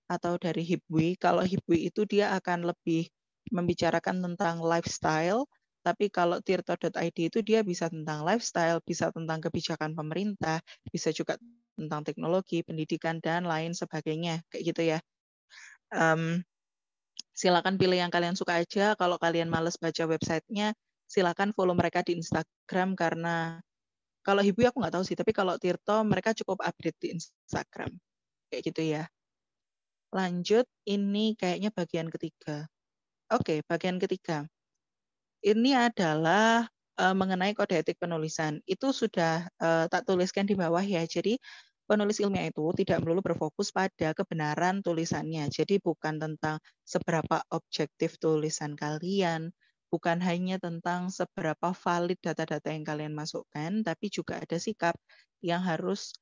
atau dari Hipwi. Kalau Hipwi itu dia akan lebih membicarakan tentang lifestyle, tapi kalau tirto.id itu dia bisa tentang lifestyle, bisa tentang kebijakan pemerintah, bisa juga tentang teknologi, pendidikan, dan lain sebagainya. Kayak gitu ya. Silakan pilih yang kalian suka aja. Kalau kalian males baca websitenya, silakan follow mereka di Instagram karena kalau Hibui aku nggak tahu sih, tapi kalau Tirto mereka cukup update di Instagram. Kayak gitu ya. Lanjut, ini kayaknya bagian ketiga. Oke, bagian ketiga. Ini adalah mengenai kode etik penulisan. Itu sudah tak tuliskan di bawah ya. Jadi penulis ilmiah itu tidak melulu berfokus pada kebenaran tulisannya. Jadi bukan tentang seberapa objektif tulisan kalian, bukan hanya tentang seberapa valid data-data yang kalian masukkan, tapi juga ada sikap yang harus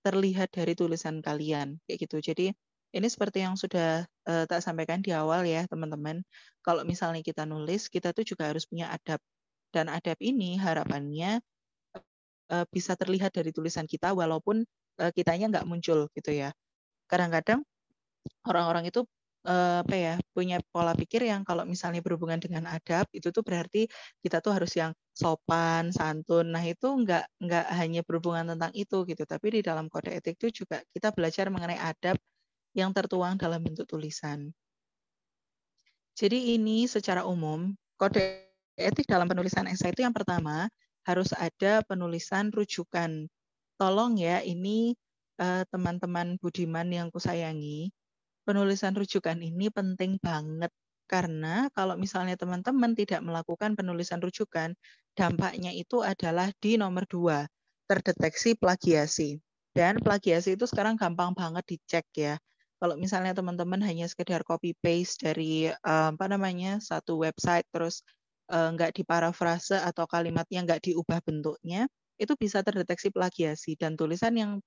terlihat dari tulisan kalian. Kayak gitu. Jadi ini seperti yang sudah tak sampaikan di awal ya teman-teman. Kalau misalnya kita nulis, kita tuh juga harus punya adab. Dan adab ini harapannya bisa terlihat dari tulisan kita walaupun kitanya nggak muncul gitu ya. Kadang-kadang orang-orang itu punya pola pikir yang kalau misalnya berhubungan dengan adab itu tuh berarti kita tuh harus yang sopan, santun. Nah, itu nggak hanya berhubungan tentang itu gitu, tapi di dalam kode etik itu juga kita belajar mengenai adab yang tertuang dalam bentuk tulisan. Jadi ini secara umum kode etik dalam penulisan esai itu yang pertama harus ada penulisan rujukan. Tolong ya, ini teman-teman budiman yang kusayangi, penulisan rujukan ini penting banget karena kalau misalnya teman-teman tidak melakukan penulisan rujukan, dampaknya itu adalah di nomor 2, terdeteksi plagiasi. Dan plagiasi itu sekarang gampang banget dicek ya. Kalau misalnya teman-teman hanya sekedar copy paste dari satu website terus nggak diparafrase atau kalimatnya nggak diubah bentuknya, itu bisa terdeteksi plagiasi dan tulisan yang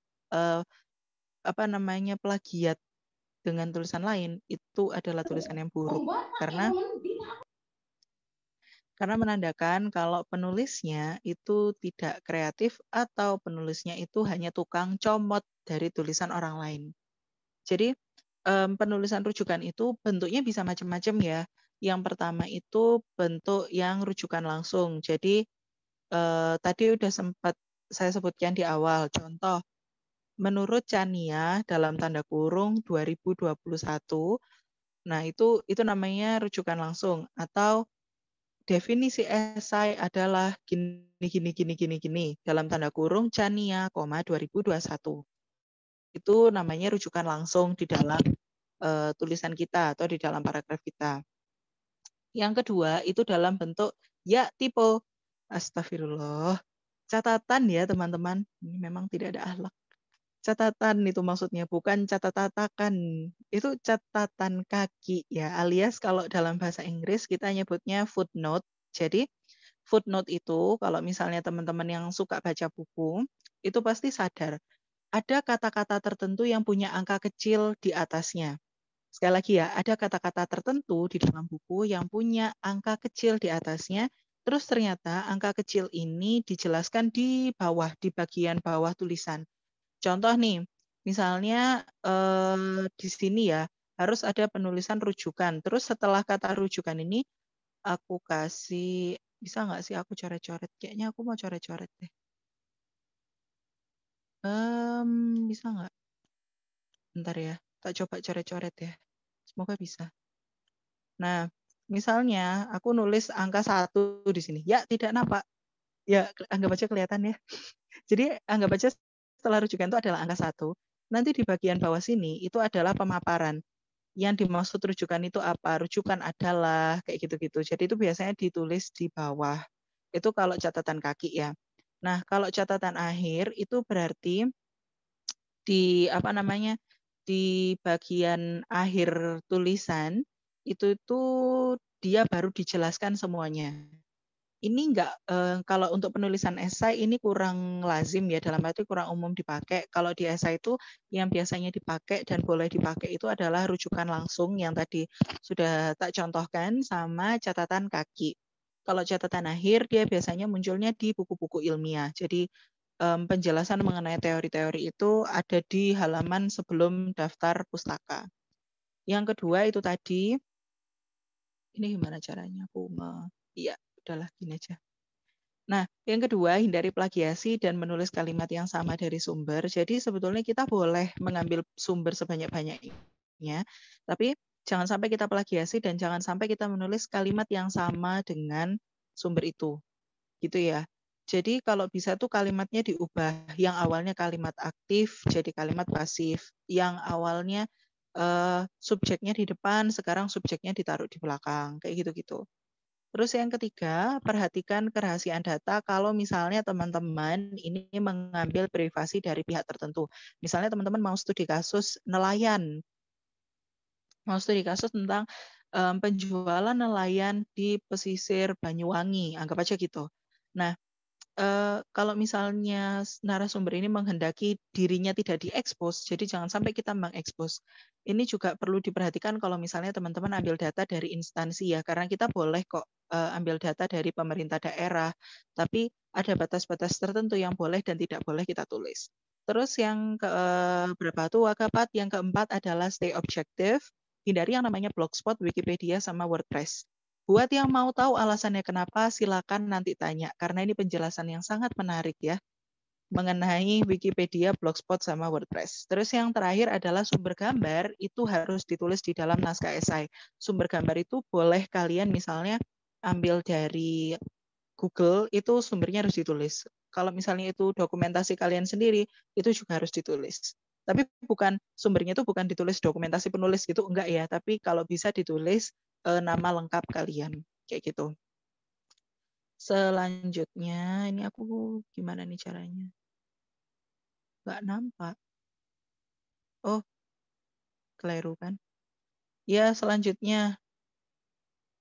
plagiat dengan tulisan lain itu adalah tulisan yang buruk karena menandakan kalau penulisnya itu tidak kreatif atau penulisnya itu hanya tukang comot dari tulisan orang lain. Jadi penulisan rujukan itu bentuknya bisa macam-macam ya. Yang pertama itu bentuk yang rujukan langsung. Jadi tadi udah sempat saya sebutkan di awal. Contoh, menurut Chania dalam tanda kurung 2021, nah itu namanya rujukan langsung atau definisi esai adalah gini dalam tanda kurung Chania, 2021. Itu namanya rujukan langsung di dalam tulisan kita atau di dalam paragraf kita. Yang kedua itu dalam bentuk ya typo. Astagfirullah. Catatan ya teman-teman. Ini memang tidak ada akhlak. Catatan itu maksudnya, bukan catatakan. Itu catatan kaki ya, alias kalau dalam bahasa Inggris kita nyebutnya footnote. Jadi footnote itu kalau misalnya teman-teman yang suka baca buku, itu pasti sadar. Ada kata-kata tertentu yang punya angka kecil di atasnya. Sekali lagi ya, ada kata-kata tertentu di dalam buku yang punya angka kecil di atasnya, terus ternyata angka kecil ini dijelaskan di bawah, di bagian bawah tulisan. Contoh nih, misalnya di sini ya, harus ada penulisan rujukan. Terus setelah kata rujukan ini, aku kasih, bisa nggak sih aku coret-coret? Kayaknya aku mau coret-coret deh. Bisa nggak? Bentar ya, tak coba coret-coret ya. Semoga bisa. Nah, misalnya aku nulis angka 1 di sini. Ya, tidak nampak. Ya, anggap aja kelihatan ya. Jadi, anggap aja setelah rujukan itu adalah angka 1. Nanti di bagian bawah sini itu adalah pemaparan. Yang dimaksud rujukan itu apa? Rujukan adalah kayak gitu-gitu. Jadi itu biasanya ditulis di bawah. Itu kalau catatan kaki ya. Nah, kalau catatan akhir itu berarti di di bagian akhir tulisan itu dia baru dijelaskan semuanya. Ini enggak kalau untuk penulisan esai ini kurang lazim ya, dalam arti kurang umum dipakai. Kalau di esai itu yang biasanya dipakai dan boleh dipakai itu adalah rujukan langsung yang tadi sudah tak contohkan sama catatan kaki. Kalau catatan akhir dia biasanya munculnya di buku-buku ilmiah. Jadi penjelasan mengenai teori-teori itu ada di halaman sebelum daftar pustaka. Yang kedua itu tadi, ini gimana caranya aku iya, udahlah gini aja. Nah, yang kedua, hindari plagiasi dan menulis kalimat yang sama dari sumber. Jadi sebetulnya kita boleh mengambil sumber sebanyak-banyaknya, tapi jangan sampai kita plagiasi dan jangan sampai kita menulis kalimat yang sama dengan sumber itu. Gitu ya. Jadi kalau bisa tuh kalimatnya diubah. Yang awalnya kalimat aktif jadi kalimat pasif. Yang awalnya subjeknya di depan, sekarang subjeknya ditaruh di belakang. Kayak gitu-gitu. Terus yang ketiga, perhatikan kerahasiaan data kalau misalnya teman-teman ini mengambil privasi dari pihak tertentu. Misalnya teman-teman mau studi kasus nelayan. Mau studi kasus tentang penjualan nelayan di pesisir Banyuwangi. Anggap aja gitu. Nah, kalau misalnya narasumber ini menghendaki dirinya tidak diekspos, jadi jangan sampai kita mengekspos. Ini juga perlu diperhatikan kalau misalnya teman-teman ambil data dari instansi ya, karena kita boleh kok ambil data dari pemerintah daerah, tapi ada batas-batas tertentu yang boleh dan tidak boleh kita tulis. Terus yang ke berapa tuh keempat? Yang keempat adalah stay objective. Hindari yang namanya blogspot, Wikipedia, sama WordPress. Buat yang mau tahu alasannya kenapa, silakan nanti tanya. Karena ini penjelasan yang sangat menarik ya mengenai Wikipedia, Blogspot, sama WordPress. Terus yang terakhir adalah sumber gambar itu harus ditulis di dalam naskah esai. Sumber gambar itu boleh kalian misalnya ambil dari Google, itu sumbernya harus ditulis. Kalau misalnya itu dokumentasi kalian sendiri, itu juga harus ditulis. Tapi bukan sumbernya itu bukan ditulis dokumentasi penulis gitu, enggak ya. Tapi kalau bisa ditulis nama lengkap kalian, kayak gitu. Selanjutnya, ini aku gimana nih caranya? Nggak nampak. Oh, keliru kan? Ya, selanjutnya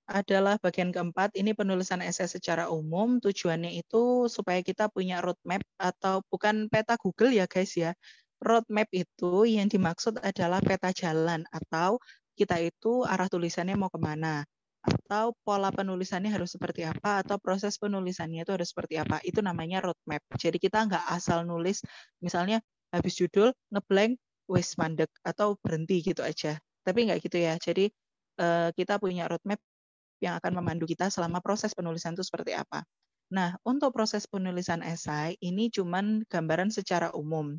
adalah bagian keempat. Ini penulisan esai secara umum. Tujuannya itu supaya kita punya roadmap atau bukan peta Google ya guys ya. Roadmap itu yang dimaksud adalah peta jalan atau kita itu arah tulisannya mau kemana. Atau pola penulisannya harus seperti apa, atau proses penulisannya itu harus seperti apa. Itu namanya roadmap. Jadi kita nggak asal nulis, misalnya habis judul, ngeblank, wis mandek, atau berhenti gitu aja. Tapi nggak gitu ya. Jadi kita punya roadmap yang akan memandu kita selama proses penulisan itu seperti apa. Nah, untuk proses penulisan esai, ini cuman gambaran secara umum.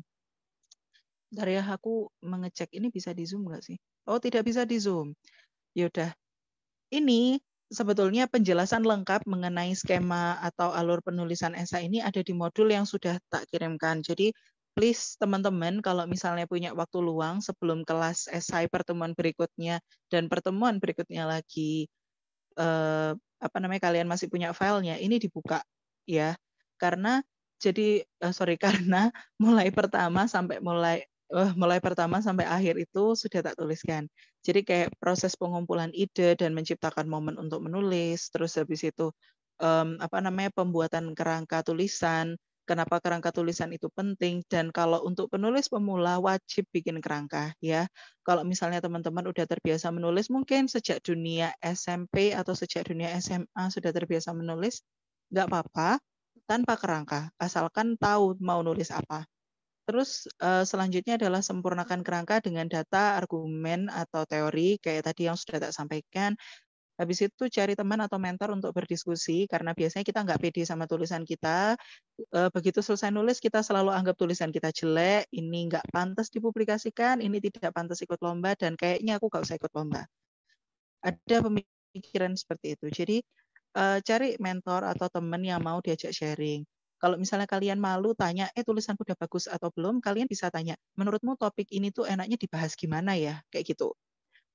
Bentar ya, aku mengecek ini bisa di Zoom nggak sih? Oh, tidak bisa di Zoom. Yaudah, ini sebetulnya penjelasan lengkap mengenai skema atau alur penulisan esai ini ada di modul yang sudah tak kirimkan. Jadi please teman-teman kalau misalnya punya waktu luang sebelum kelas esai pertemuan berikutnya dan pertemuan berikutnya lagi kalian masih punya filenya, ini dibuka ya. Karena karena mulai pertama sampai akhir itu sudah tak tuliskan. Jadi kayak proses pengumpulan ide dan menciptakan momen untuk menulis, terus habis itu pembuatan kerangka tulisan, kenapa kerangka tulisan itu penting, dan kalau untuk penulis pemula wajib bikin kerangka ya. Kalau misalnya teman-teman udah terbiasa menulis, mungkin sejak dunia SMP atau sejak dunia SMA sudah terbiasa menulis, nggak apa-apa tanpa kerangka, asalkan tahu mau nulis apa. Terus selanjutnya adalah sempurnakan kerangka dengan data, argumen, atau teori, kayak tadi yang sudah tak sampaikan. Habis itu cari teman atau mentor untuk berdiskusi, karena biasanya kita nggak pede sama tulisan kita. Begitu selesai nulis, kita selalu anggap tulisan kita jelek, ini nggak pantas dipublikasikan, ini tidak pantas ikut lomba, dan kayaknya aku nggak usah ikut lomba. Ada pemikiran seperti itu. Jadi cari mentor atau teman yang mau diajak sharing. Kalau misalnya kalian malu tanya, tulisanku udah bagus atau belum, kalian bisa tanya, menurutmu topik ini tuh enaknya dibahas gimana ya? Kayak gitu.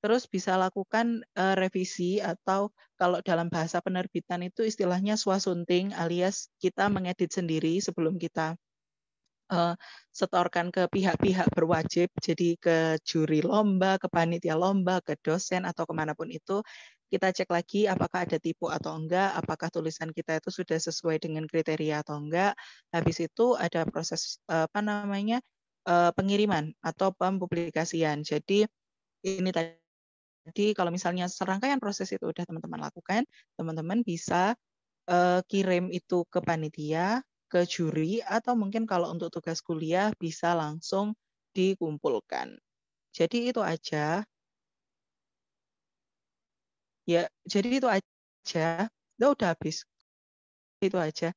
Terus bisa lakukan revisi atau kalau dalam bahasa penerbitan itu istilahnya swasunting alias kita mengedit sendiri sebelum kita setorkan ke pihak-pihak berwajib, jadi ke juri lomba, ke panitia lomba, ke dosen atau kemanapun itu, kita cek lagi apakah ada tipu atau enggak, apakah tulisan kita itu sudah sesuai dengan kriteria atau enggak. Habis itu ada proses pengiriman atau pempublikasian. Jadi ini tadi kalau misalnya serangkaian proses itu udah teman-teman lakukan, teman-teman bisa kirim itu ke panitia, ke juri, atau mungkin kalau untuk tugas kuliah bisa langsung dikumpulkan. Jadi itu aja. Ya, jadi itu aja. Udah habis. Itu aja.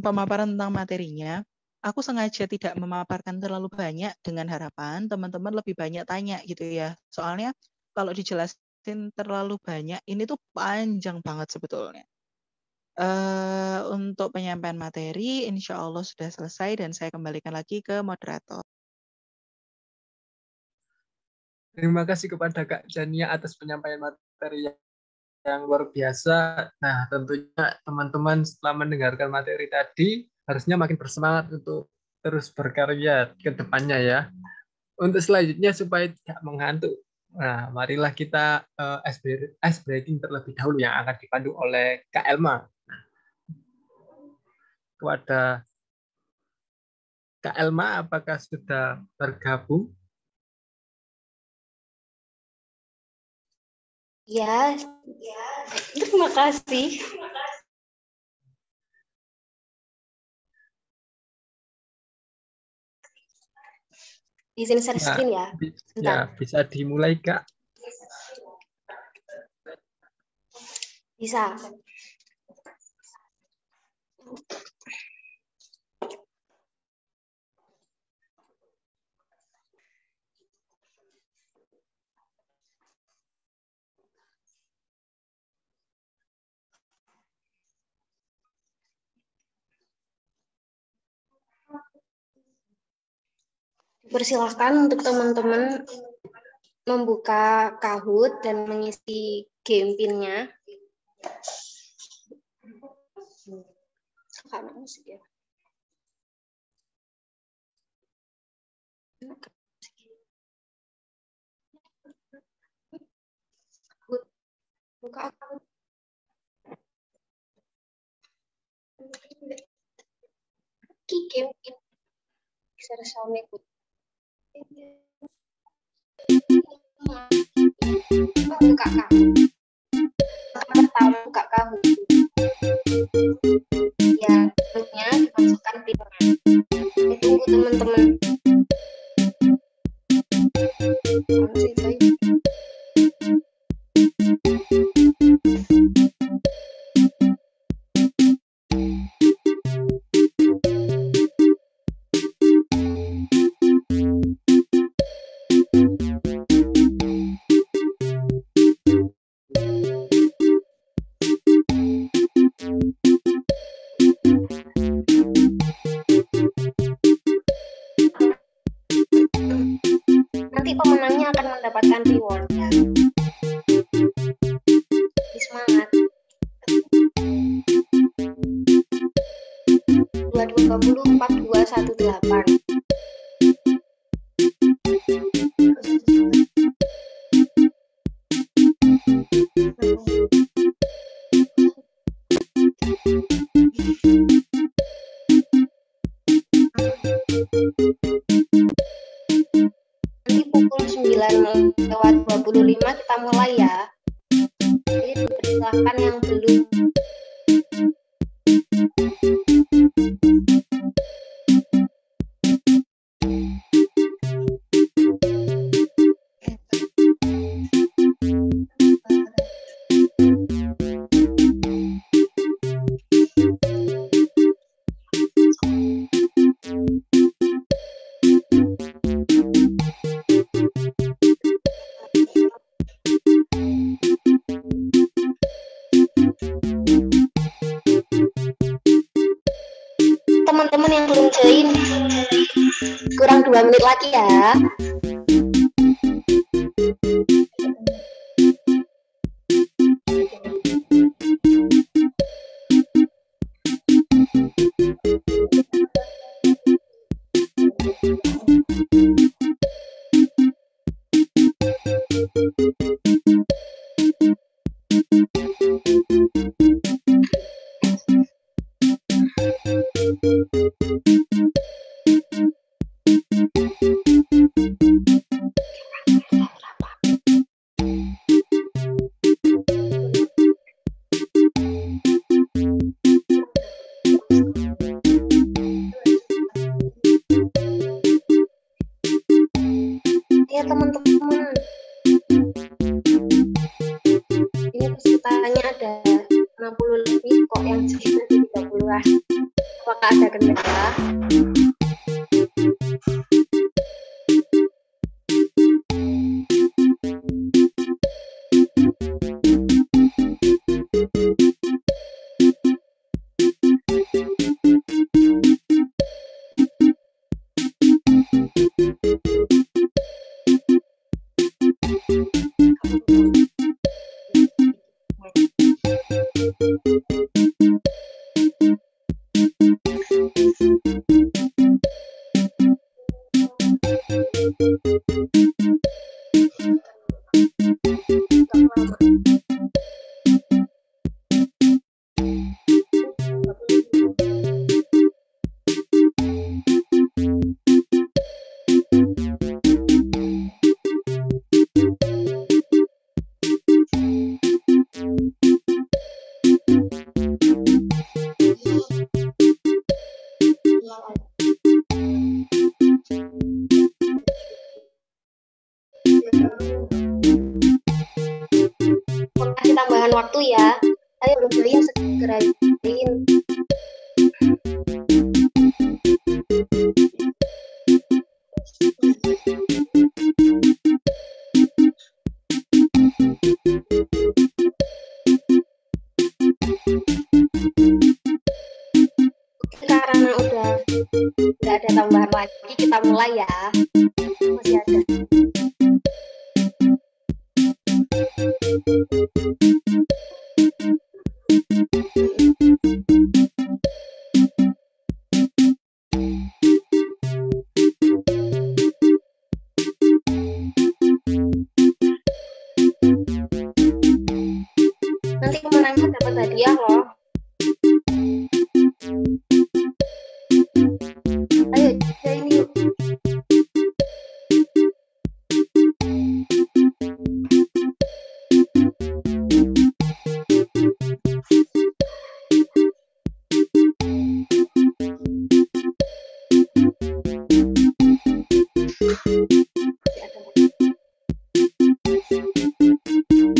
Pemaparan tentang materinya. Aku sengaja tidak memaparkan terlalu banyak dengan harapan teman-teman lebih banyak tanya gitu ya. Soalnya kalau dijelasin terlalu banyak, ini tuh panjang banget sebetulnya. Untuk penyampaian materi, insya Allah sudah selesai dan saya kembalikan lagi ke moderator. Terima kasih kepada Kak Jania atas penyampaian materi yang luar biasa. Nah, tentunya teman-teman setelah mendengarkan materi tadi, harusnya makin bersemangat untuk terus berkarya ke depannya ya. Untuk selanjutnya supaya tidak mengantuk, nah marilah kita ice breaking terlebih dahulu yang akan dipandu oleh Kak Elma. Kepada Kak Elma, apakah sudah bergabung? Ya, terima kasih. izin share screen ya. Ya, bisa dimulai, Kak. Bisa. Persilahkan untuk teman-teman membuka Kahoot dan mengisi game pin-nya. Karena musik ya. Buka akun. Game pin. Share sound ikut. Buka Kahoot. Pertama buka Kahoot. Ya, tentunya dimasukkan pinnya. Tunggu teman-teman. Nanti pemenangnya akan mendapatkan reward ya. Semangat. 2250 4218. Nanti pukul 9:25 kita mulai ya. Jadi dipersilakan yang belum. Teman-teman yang belum join, kurang 2 menit lagi ya. Ya teman-teman, ini pesertanya ada 60 lebih kok, yang jadi 30-an. Apakah ada kendala? Kasih tambahan waktu ya. Ayo belum join, segera join. Karena udah ada tambahan lagi, kita mulai ya. Masih ada. Nanti pemenangnya dapat hadiah loh. Ayo join yuk.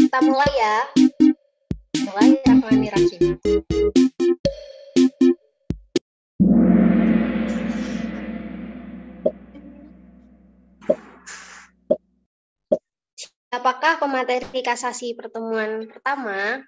Kita mulai ya. Bismillahirrahmanirrahim. Apakah pemateri kasasi pertemuan pertama?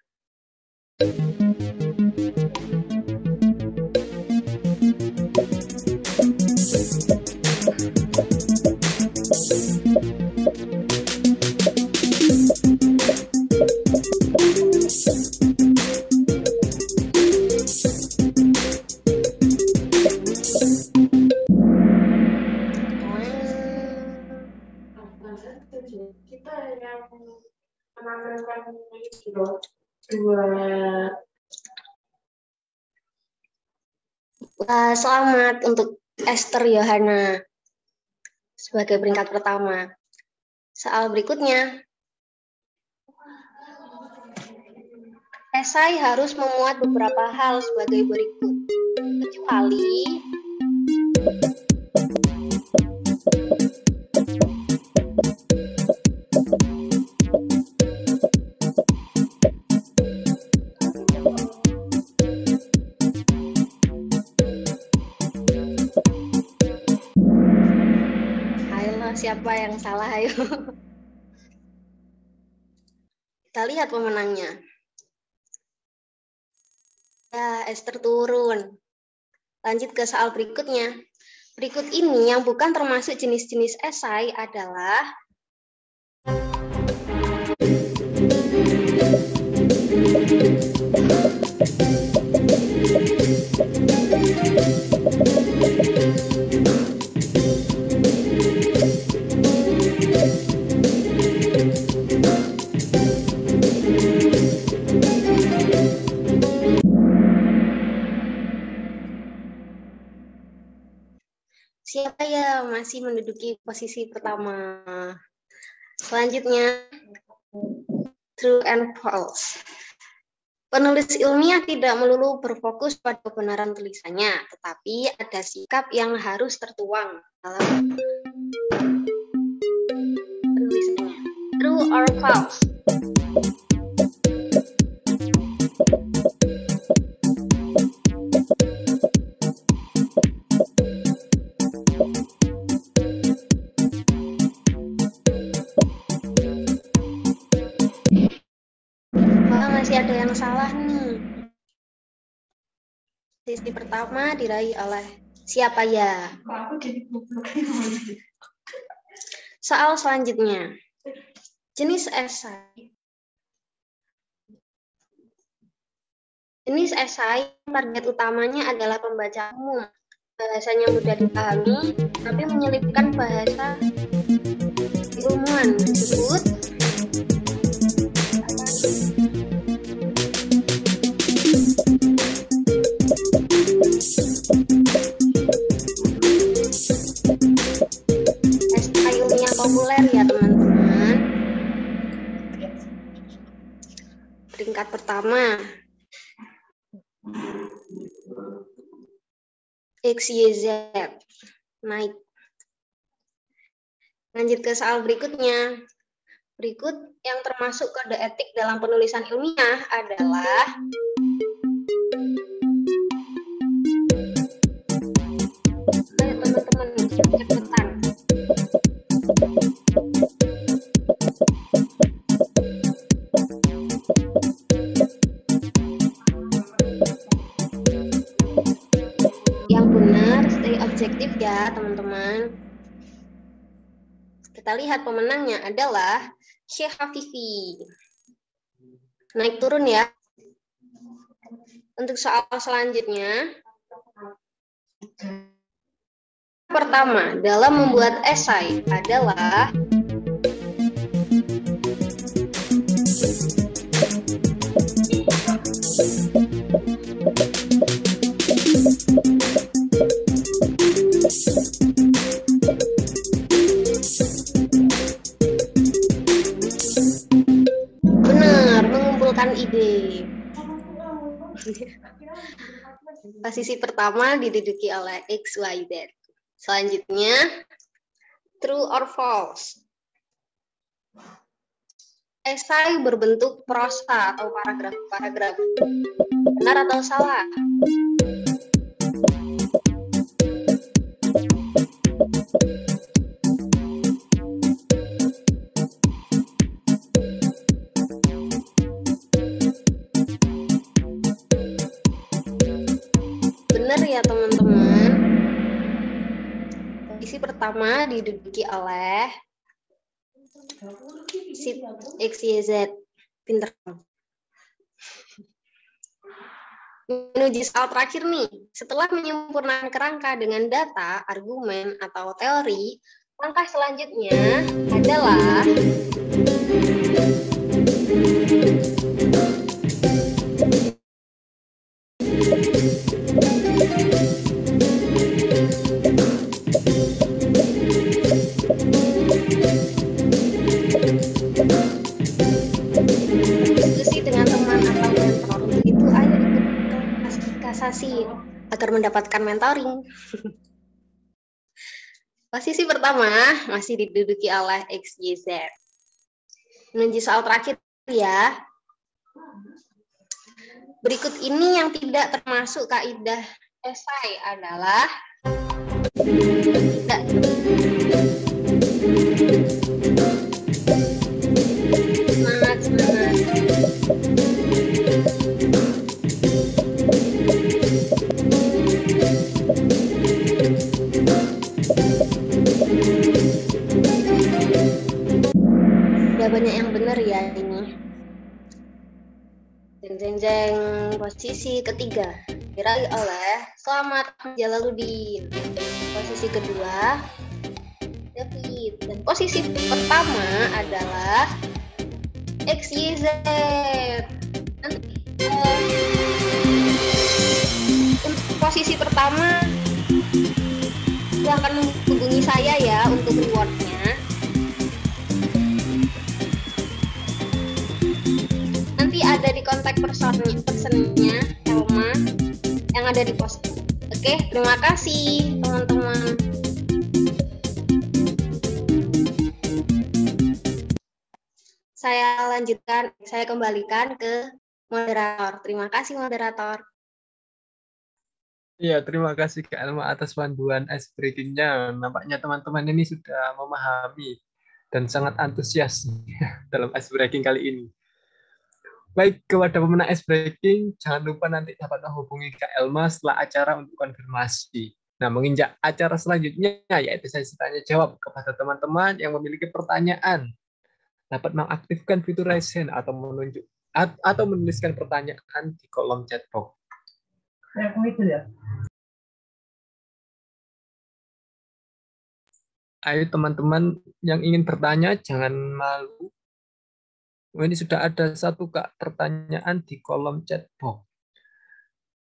Kita yang menanamkan selamat untuk Esther Yohana sebagai peringkat pertama. Soal berikutnya. Esai harus memuat beberapa hal sebagai berikut. Kecuali siapa yang salah, ayo. Kita lihat pemenangnya. Ya, Esther turun. Lanjut ke soal berikutnya. Berikut ini yang bukan termasuk jenis-jenis esai adalah siapa yang masih menduduki posisi pertama? Selanjutnya, true and false. Penulis ilmiah tidak melulu berfokus pada kebenaran tulisannya, tetapi ada sikap yang harus tertuang dalam penulisannya. True or false? Masih ada yang salah nih. Sisi pertama diraih oleh siapa ya? Soal selanjutnya. Jenis esai. Jenis esai target utamanya adalah pembaca umum. Bahasanya mudah dipahami, tapi menyelipkan bahasa keilmuan disebut esai ilmiah populer ya teman-teman. Peringkat pertama XYZ naik. Lanjut ke soal berikutnya. Berikut yang termasuk kode etik dalam penulisan ilmiah adalah ayo teman-teman cepetan. Yang benar, stay objektif ya teman-teman. Kita lihat pemenangnya adalah Syekh Hafifi. Naik turun ya. Untuk soal selanjutnya, pertama, dalam membuat esai adalah benar, mengumpulkan ide. Posisi pertama diduduki oleh X, Y, Z. Selanjutnya, true or false. Esai berbentuk prosa atau paragraf. Benar atau salah? Benar ya teman-teman. Posisi pertama diduduki oleh si X, Y, Z. Pinter. Menuju soal terakhir nih. Setelah menyempurnakan kerangka dengan data, argumen, atau teori, langkah selanjutnya adalah diskusi dengan teman atau mentor. Untuk itu, ayo ikut kelas kasasi agar mendapatkan mentoring. Posisi pertama masih diduduki oleh X, Y, Z. Menuju soal terakhir ya. Berikut ini yang tidak termasuk kaidah esai adalah tidak. Semangat. Udah banyak yang benar ya ini. Jeng. Posisi ketiga diraih oleh Slamet Jalaluddin. Posisi kedua David. Dan posisi pertama adalah X, Y, Z. Nanti untuk posisi pertama silahkan menghubungi saya ya untuk rewardnya. Nanti ada di kontak personnya Elma yang ada di post. Oke, terima kasih teman-teman. Saya kembalikan ke moderator. Terima kasih moderator. Iya, terima kasih Kak Elma atas panduan ice breaking-nya. Nampaknya teman-teman ini sudah memahami dan sangat antusias dalam ice breaking kali ini. Baik, kepada pemenang ice breaking, jangan lupa nanti dapat menghubungi Kak Elma setelah acara untuk konfirmasi. Nah, menginjak acara selanjutnya, yaitu sesi tanya jawab kepada teman-teman yang memiliki pertanyaan. Dapat mengaktifkan fitur raise hand atau menuliskan pertanyaan di kolom chat box. Ayo teman-teman yang ingin bertanya, jangan malu. Ini sudah ada satu Kak pertanyaan di kolom chat box.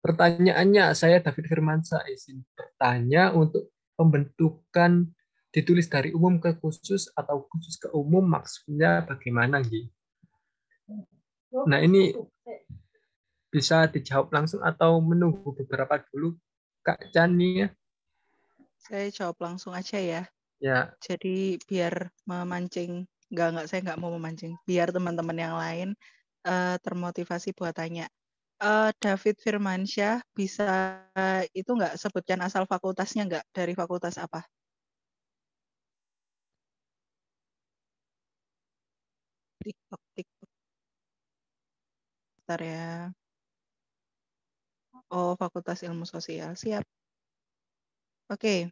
Pertanyaannya, saya David Firmansyah izin bertanya untuk pembentukan ditulis dari umum ke khusus atau khusus ke umum maksudnya bagaimana, Gi? Nah, ini bisa dijawab langsung atau menunggu beberapa dulu, Kak Chani ya? Saya jawab langsung aja ya. Ya. Jadi biar memancing Enggak, saya nggak mau memancing. Biar teman-teman yang lain termotivasi buat tanya. David Firmansyah bisa itu nggak sebutkan asal fakultasnya nggak? Dari fakultas apa? TikTok. Bentar ya. Oh, Fakultas Ilmu Sosial. Siap. Oke.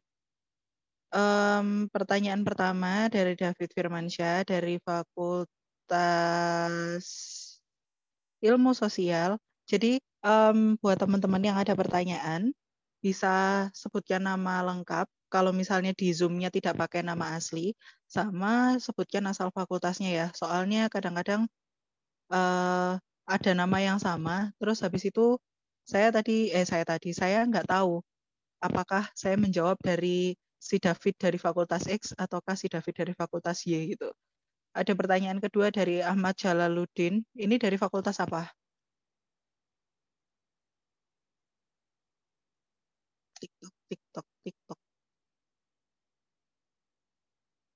Pertanyaan pertama dari David Firmansyah dari Fakultas Ilmu Sosial. Jadi buat teman-teman yang ada pertanyaan, bisa sebutkan nama lengkap. Kalau misalnya di Zoom-nya tidak pakai nama asli, sama sebutkan asal fakultasnya ya. Soalnya kadang-kadang ada nama yang sama, terus habis itu saya nggak tahu apakah saya menjawab dari si David dari Fakultas X ataukah si David dari Fakultas Y gitu. Ada pertanyaan kedua dari Ahmad Jalaluddin. Ini dari fakultas apa? TikTok.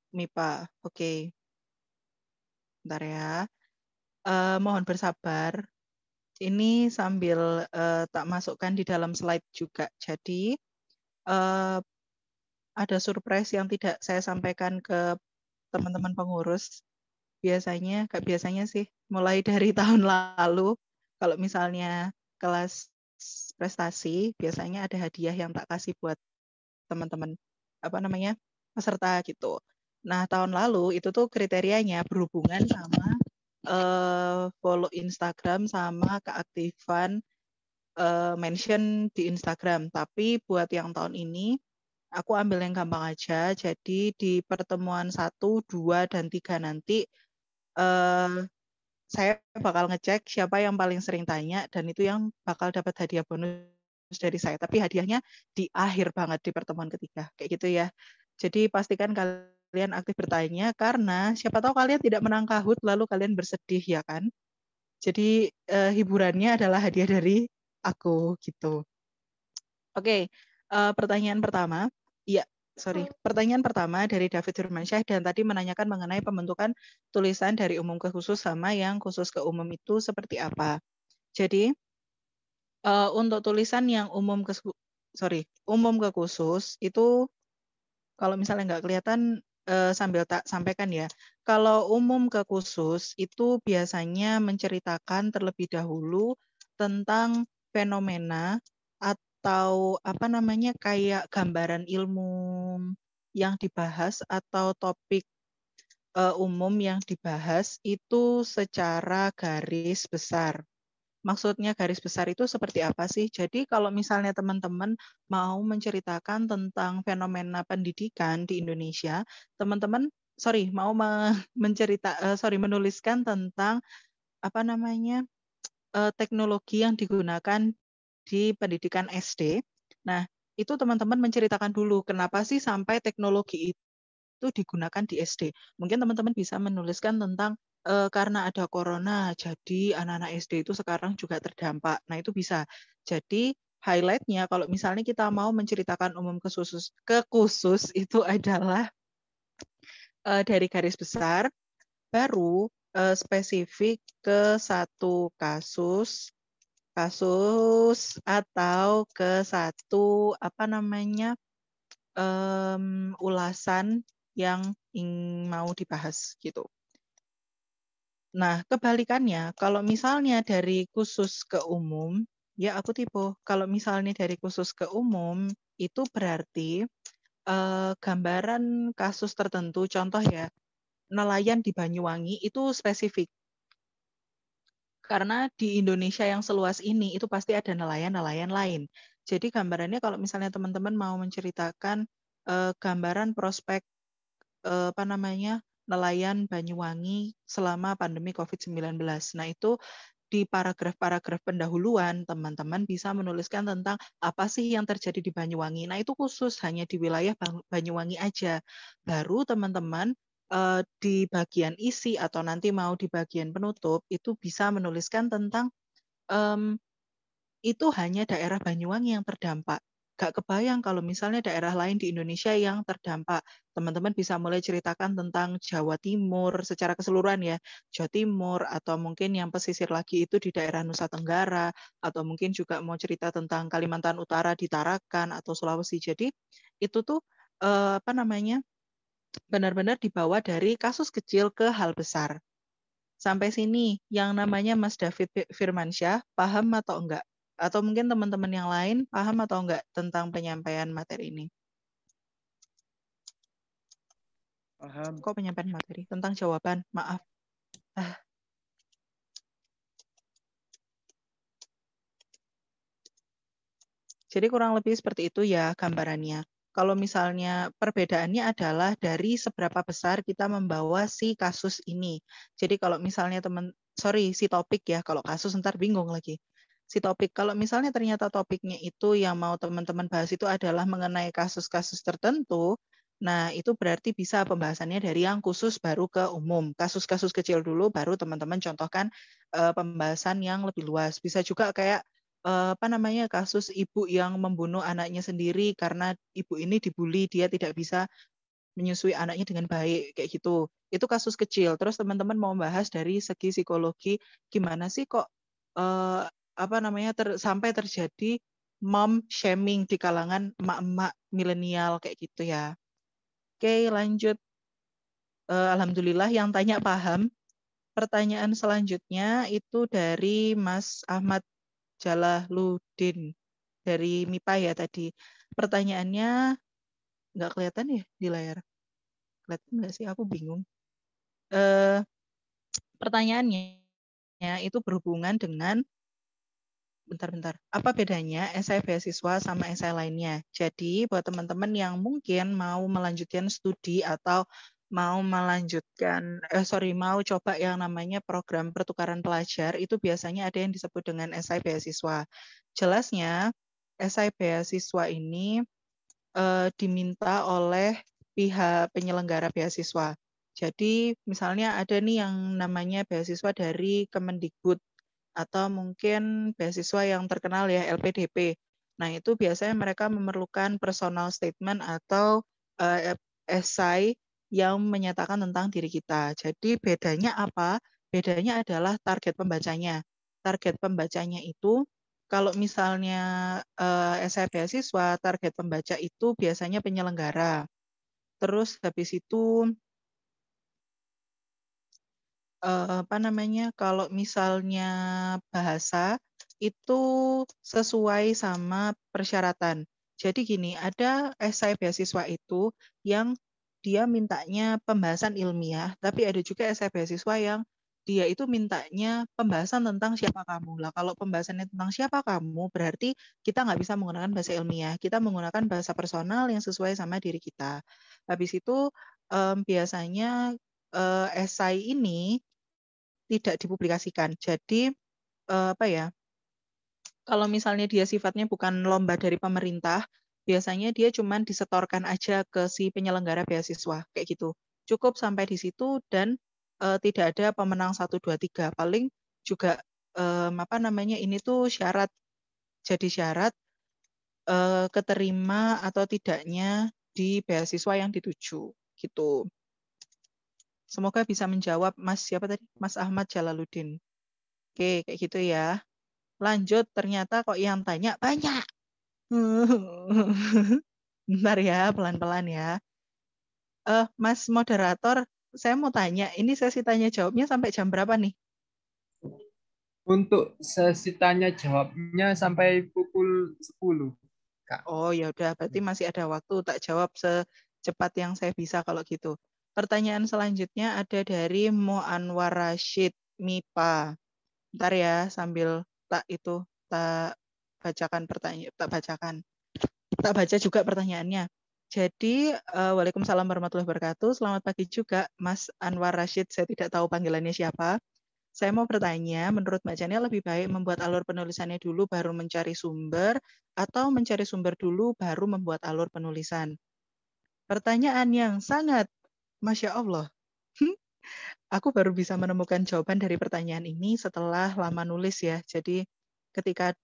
MIPA. Oke. Bentar ya. Mohon bersabar. Ini sambil tak masukkan di dalam slide juga. Jadi ada surprise yang tidak saya sampaikan ke teman-teman pengurus. Gak biasanya sih, mulai dari tahun lalu, kalau misalnya kelas prestasi, biasanya ada hadiah yang tak kasih buat teman-teman, peserta gitu. Nah, tahun lalu itu tuh kriterianya berhubungan sama follow Instagram sama keaktifan mention di Instagram. Tapi buat yang tahun ini, aku ambil yang gampang aja. Jadi di pertemuan 1, 2, dan 3 nanti saya bakal ngecek siapa yang paling sering tanya dan itu yang bakal dapat hadiah bonus dari saya. Tapi hadiahnya di akhir banget di pertemuan ketiga. Kayak gitu ya. Jadi pastikan kalian aktif bertanya karena siapa tahu kalian tidak menang Kahoot lalu kalian bersedih ya kan. Jadi hiburannya adalah hadiah dari aku gitu. Oke, pertanyaan pertama. Iya, pertanyaan pertama dari David Firmansyah dan tadi menanyakan mengenai pembentukan tulisan dari umum ke khusus sama yang khusus ke umum itu seperti apa. Jadi untuk tulisan yang umum ke khusus itu kalau misalnya nggak kelihatan sambil tak sampaikan ya. Kalau umum ke khusus itu biasanya menceritakan terlebih dahulu tentang fenomena atau kayak gambaran ilmu yang dibahas atau topik umum yang dibahas itu secara garis besar. Maksudnya garis besar itu seperti apa sih? Jadi kalau misalnya teman-teman mau menceritakan tentang fenomena pendidikan di Indonesia, teman-teman mau menuliskan tentang teknologi yang digunakan di pendidikan SD. Nah, itu teman-teman menceritakan dulu kenapa sih sampai teknologi itu digunakan di SD. Mungkin teman-teman bisa menuliskan tentang karena ada corona, jadi anak-anak SD itu sekarang juga terdampak. Nah, itu bisa. Jadi highlight-nya kalau misalnya kita mau menceritakan umum ke khusus itu adalah dari garis besar, baru spesifik ke satu kasus atau ke satu ulasan yang mau dibahas gitu. Nah, kebalikannya, kalau misalnya dari khusus ke umum, ya aku tipe. Kalau misalnya dari khusus ke umum, itu berarti gambaran kasus tertentu, contoh ya, nelayan di Banyuwangi itu spesifik. Karena di Indonesia yang seluas ini, itu pasti ada nelayan-nelayan lain. Jadi gambarannya kalau misalnya teman-teman mau menceritakan gambaran prospek nelayan Banyuwangi selama pandemi COVID-19. Nah, itu di paragraf-paragraf pendahuluan, teman-teman bisa menuliskan tentang apa sih yang terjadi di Banyuwangi. Nah, itu khusus hanya di wilayah Banyuwangi aja. Baru teman-teman di bagian isi atau nanti mau di bagian penutup, itu bisa menuliskan tentang itu hanya daerah Banyuwangi yang terdampak. gak kebayang kalau misalnya daerah lain di Indonesia yang terdampak. Teman-teman bisa mulai ceritakan tentang Jawa Timur secara keseluruhan ya. Jawa Timur atau mungkin yang pesisir lagi itu di daerah Nusa Tenggara atau mungkin juga mau cerita tentang Kalimantan Utara di Tarakan atau Sulawesi. Jadi itu tuh apa namanya? Benar-benar dibawa dari kasus kecil ke hal besar. Sampai sini yang namanya Mas David Firmansyah paham atau enggak? Atau mungkin teman-teman yang lain paham atau enggak tentang penyampaian materi ini? Paham. Kok penyampaian materi? Tentang jawaban, maaf. Jadi kurang lebih seperti itu ya gambarannya. Kalau misalnya perbedaannya adalah dari seberapa besar kita membawa si kasus ini. Jadi kalau misalnya si topik ya, kalau kasus ntar bingung lagi. Si topik, kalau misalnya ternyata topiknya itu yang mau teman-teman bahas itu adalah mengenai kasus-kasus tertentu, nah itu berarti bisa pembahasannya dari yang khusus baru ke umum. Kasus-kasus kecil dulu baru teman-teman contohkan pembahasan yang lebih luas. Bisa juga kayak apa namanya kasus ibu yang membunuh anaknya sendiri karena ibu ini dibully, dia tidak bisa menyusui anaknya dengan baik kayak gitu. Itu kasus kecil. Terus teman-teman mau bahas dari segi psikologi gimana sih kok apa namanya sampai terjadi mom shaming di kalangan emak-emak milenial kayak gitu ya. Oke, lanjut. Alhamdulillah yang tanya paham. Pertanyaan selanjutnya itu dari Mas Ahmad Jalaluddin dari MIPA ya tadi. Pertanyaannya nggak kelihatan ya di layar? Kelihatan nggak sih? Aku bingung. Pertanyaannya itu berhubungan dengan bentar. Apa bedanya esai beasiswa sama esai lainnya? Jadi buat teman-teman yang mungkin mau melanjutkan studi atau mau mau coba yang namanya program pertukaran pelajar, itu biasanya ada yang disebut dengan esai beasiswa. Jelasnya, esai beasiswa ini diminta oleh pihak penyelenggara beasiswa. Jadi misalnya ada nih yang namanya beasiswa dari Kemendikbud atau mungkin beasiswa yang terkenal ya LPDP. Nah itu biasanya mereka memerlukan personal statement atau esai yang menyatakan tentang diri kita. Jadi bedanya apa? Bedanya adalah target pembacanya. Target pembacanya itu kalau misalnya esai beasiswa, target pembaca itu biasanya penyelenggara. Terus habis itu apa namanya? Kalau misalnya bahasa itu sesuai sama persyaratan. Jadi gini, ada esai beasiswa itu yang dia mintanya pembahasan ilmiah, tapi ada juga esai beasiswa yang dia itu mintanya pembahasan tentang siapa kamu. Lah kalau pembahasannya tentang siapa kamu, berarti kita nggak bisa menggunakan bahasa ilmiah. Kita menggunakan bahasa personal yang sesuai sama diri kita. Habis itu biasanya esai ini tidak dipublikasikan. Jadi apa ya? Kalau misalnya dia sifatnya bukan lomba dari pemerintah, biasanya dia cuma disetorkan aja ke si penyelenggara beasiswa kayak gitu. Cukup sampai di situ dan tidak ada pemenang 1 2 3. Paling juga apa namanya ini tuh syarat. Jadi syarat keterima atau tidaknya di beasiswa yang dituju gitu. Semoga bisa menjawab Mas siapa tadi? Mas Ahmad Jalaluddin. Oke, kayak gitu ya. Lanjut, ternyata kok yang tanya banyak. Bentar ya, pelan-pelan ya. Mas moderator, saya mau tanya, ini sesi tanya jawabnya sampai jam berapa nih? Untuk sesi tanya jawabnya sampai pukul 10, Kak. Oh ya udah, berarti masih ada waktu tak jawab secepat yang saya bisa kalau gitu. Pertanyaan selanjutnya ada dari Mo Anwar Rashid MIPA. Bentar ya, sambil tak bacakan pertanyaan, tak baca juga pertanyaannya. Jadi, Waalaikumsalam warahmatullahi wabarakatuh. Selamat pagi juga, Mas Anwar Rashid. Saya tidak tahu panggilannya siapa. Saya mau bertanya, menurut Mbak Jania lebih baik membuat alur penulisannya dulu baru mencari sumber, atau mencari sumber dulu baru membuat alur penulisan? Pertanyaan yang sangat, Masya Allah. Aku baru bisa menemukan jawaban dari pertanyaan ini setelah lama nulis ya. Jadi ketika,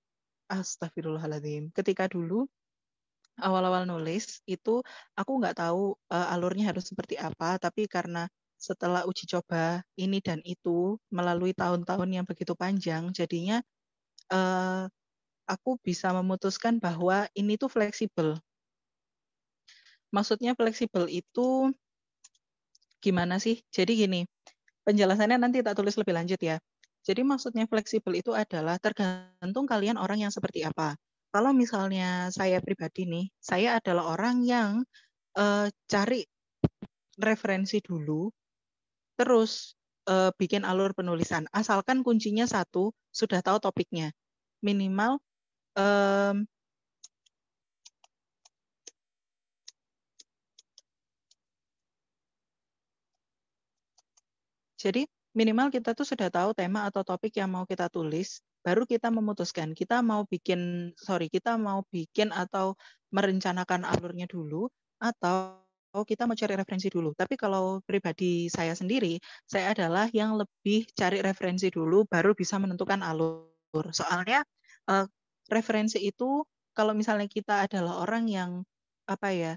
astagfirullahaladzim, ketika dulu awal-awal nulis itu aku nggak tahu alurnya harus seperti apa, tapi karena setelah uji coba ini dan itu melalui tahun-tahun yang begitu panjang, jadinya aku bisa memutuskan bahwa ini tuh fleksibel. Maksudnya fleksibel itu gimana sih? Jadi gini, penjelasannya nanti tak tulis lebih lanjut ya. Jadi maksudnya fleksibel itu adalah tergantung kalian orang yang seperti apa. Kalau misalnya saya pribadi nih, saya adalah orang yang cari referensi dulu, terus bikin alur penulisan. Asalkan kuncinya satu, sudah tahu topiknya. Minimal jadi minimal kita tuh sudah tahu tema atau topik yang mau kita tulis, baru kita memutuskan kita mau bikin atau merencanakan alurnya dulu, atau kita mau cari referensi dulu. Tapi kalau pribadi saya sendiri, saya adalah yang lebih cari referensi dulu, baru bisa menentukan alur. Soalnya referensi itu kalau misalnya kita adalah orang yang apa ya,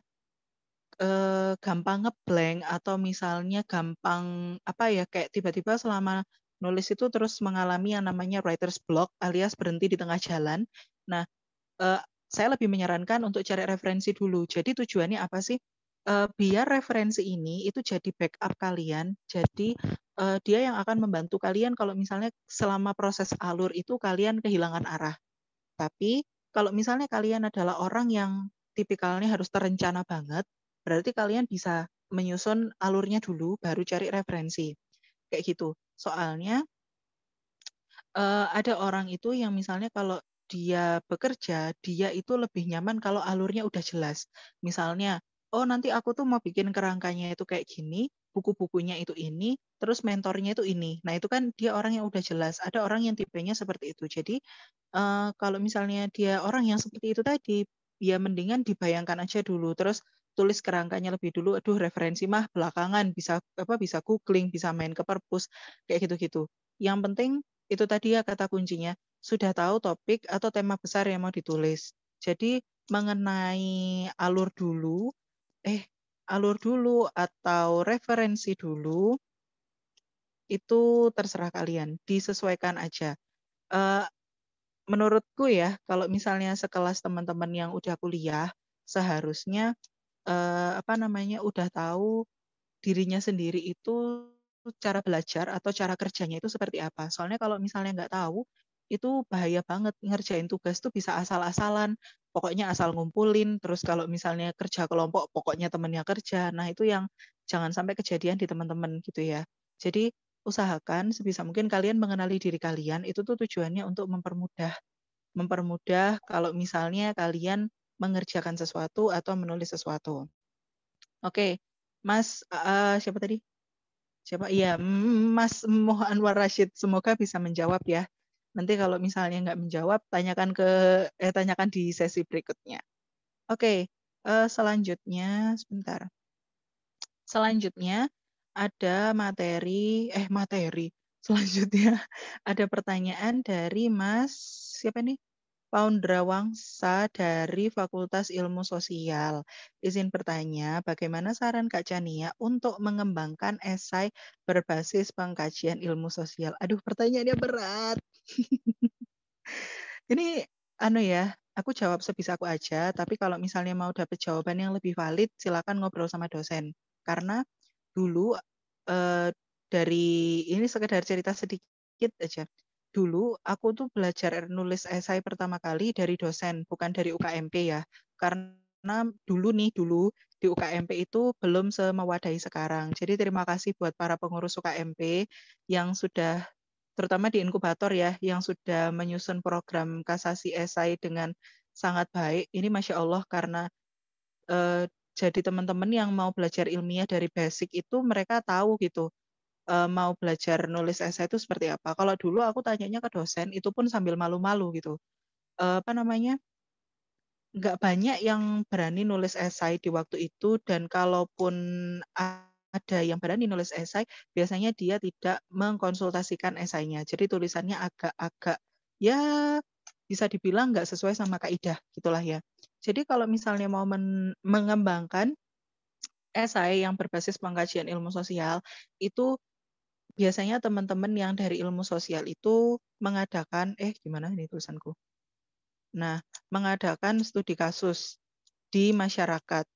gampang ngeblank atau misalnya gampang kayak tiba-tiba selama nulis itu terus mengalami yang namanya writer's block alias berhenti di tengah jalan. Nah, saya lebih menyarankan untuk cari referensi dulu. Jadi tujuannya apa sih? Biar referensi ini itu jadi backup kalian. Jadi dia yang akan membantu kalian kalau misalnya selama proses alur itu kalian kehilangan arah. Tapi kalau misalnya kalian adalah orang yang tipikalnya harus terencana banget, berarti kalian bisa menyusun alurnya dulu, baru cari referensi. Kayak gitu. Soalnya ada orang itu yang misalnya kalau dia bekerja, dia itu lebih nyaman kalau alurnya udah jelas. Misalnya, oh nanti aku tuh mau bikin kerangkanya itu kayak gini, buku-bukunya itu ini, terus mentornya itu ini. Nah itu kan dia orang yang udah jelas. Ada orang yang tipenya seperti itu. Jadi kalau misalnya dia orang yang seperti itu tadi, ya mendingan dibayangkan aja dulu. Terus tulis kerangkanya lebih dulu. Aduh, referensi mah belakangan, bisa googling, bisa main ke perpus, kayak gitu-gitu. Yang penting itu tadi ya kata kuncinya, sudah tahu topik atau tema besar yang mau ditulis. Jadi mengenai alur dulu atau referensi dulu, itu terserah kalian, disesuaikan aja. Menurutku ya, kalau misalnya sekelas teman-teman yang udah kuliah, seharusnya udah tahu dirinya sendiri itu cara belajar atau cara kerjanya itu seperti apa. Soalnya kalau misalnya nggak tahu, itu bahaya banget. Ngerjain tugas tuh bisa asal-asalan, pokoknya asal ngumpulin, terus kalau misalnya kerja kelompok, pokoknya temennya kerja. Nah itu yang jangan sampai kejadian di teman-teman gitu ya. Jadi usahakan sebisa mungkin kalian mengenali diri kalian, itu tuh tujuannya untuk mempermudah kalau misalnya kalian mengerjakan sesuatu atau menulis sesuatu. Oke, Mas, siapa tadi? Siapa? Iya, Mas Moh Anwar Rashid. Semoga bisa menjawab ya. Nanti kalau misalnya nggak menjawab, tanyakan di sesi berikutnya. Oke, selanjutnya, sebentar. Selanjutnya ada materi. Selanjutnya ada pertanyaan dari Mas, siapa nih? Paundrawangsa dari Fakultas Ilmu Sosial. Izin bertanya, bagaimana saran Kak Chania untuk mengembangkan esai berbasis pengkajian ilmu sosial? Aduh, pertanyaannya berat. Ini aku jawab sebisa aku aja, tapi kalau misalnya mau dapat jawaban yang lebih valid, silakan ngobrol sama dosen. Karena dulu ini sekedar cerita sedikit aja. Dulu aku tuh belajar nulis esai pertama kali dari dosen, bukan dari UKMP ya. Karena dulu di UKMP itu belum semewadahi sekarang. Jadi terima kasih buat para pengurus UKMP yang sudah, terutama di inkubator ya, yang sudah menyusun program kasasi esai dengan sangat baik. Ini Masya Allah karena jadi teman-teman yang mau belajar ilmiah dari basic itu mereka tahu gitu mau belajar nulis esai itu seperti apa. Kalau dulu aku tanyanya ke dosen, itu pun sambil malu-malu gitu. Nggak banyak yang berani nulis esai di waktu itu, dan kalaupun ada yang berani nulis esai, biasanya dia tidak mengkonsultasikan esainya. Jadi tulisannya agak-agak ya bisa dibilang nggak sesuai sama kaidah, gitulah ya. Jadi kalau misalnya mau mengembangkan esai yang berbasis pengkajian ilmu sosial, itu biasanya teman-teman yang dari ilmu sosial itu mengadakan, gimana ini tulisanku? Nah, mengadakan studi kasus di masyarakat.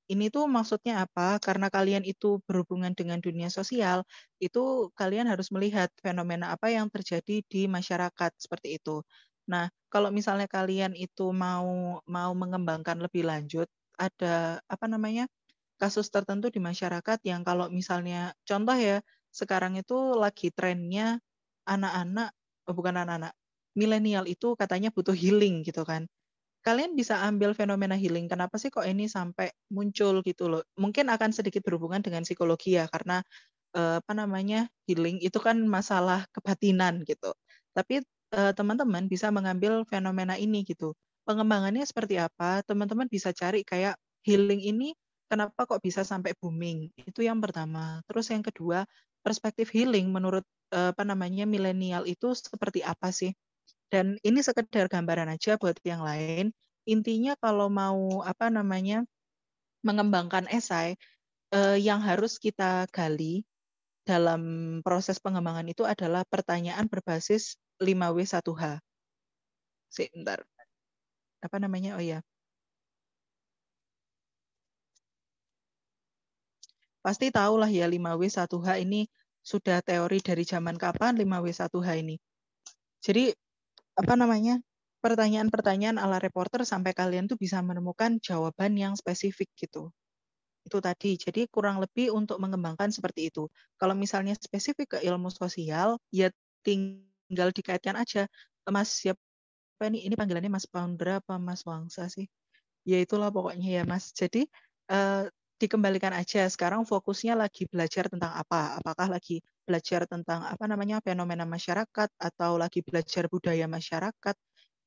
Ini tuh maksudnya apa? Karena kalian itu berhubungan dengan dunia sosial, itu kalian harus melihat fenomena apa yang terjadi di masyarakat seperti itu. Nah, kalau misalnya kalian itu mau mengembangkan lebih lanjut, ada apa namanya? Kasus tertentu di masyarakat yang kalau misalnya contoh ya, sekarang itu lagi trennya anak-anak, bukan anak-anak, milenial itu katanya butuh healing gitu kan. Kalian bisa ambil fenomena healing. Kenapa sih kok ini sampai muncul gitu loh? Mungkin akan sedikit berhubungan dengan psikologi ya, karena apa namanya healing itu kan masalah kebatinan gitu. Tapi teman-teman bisa mengambil fenomena ini gitu. Pengembangannya seperti apa? Teman-teman bisa cari kayak healing ini kenapa kok bisa sampai booming? Itu yang pertama. Terus yang kedua, perspektif healing menurut apa namanya milenial itu seperti apa sih? Dan ini sekedar gambaran aja buat yang lain. Intinya kalau mau apa namanya mengembangkan esai, yang harus kita gali dalam proses pengembangan itu adalah pertanyaan berbasis 5W1H. Bentar. Apa namanya? Oh ya. Pasti tahulah ya 5W1H ini sudah teori dari zaman kapan 5W1H ini. Jadi apa namanya? Pertanyaan-pertanyaan ala reporter sampai kalian tuh bisa menemukan jawaban yang spesifik gitu. Itu tadi. Jadi kurang lebih untuk mengembangkan seperti itu. Kalau misalnya spesifik ke ilmu sosial, ya tinggal dikaitkan aja. Mas siapa ini panggilannya Mas Poundra apa Mas Wangsa sih? Ya itulah pokoknya ya Mas. Jadi dikembalikan aja. Sekarang fokusnya lagi belajar tentang apa? Apakah lagi belajar tentang apa namanya fenomena masyarakat atau lagi belajar budaya masyarakat?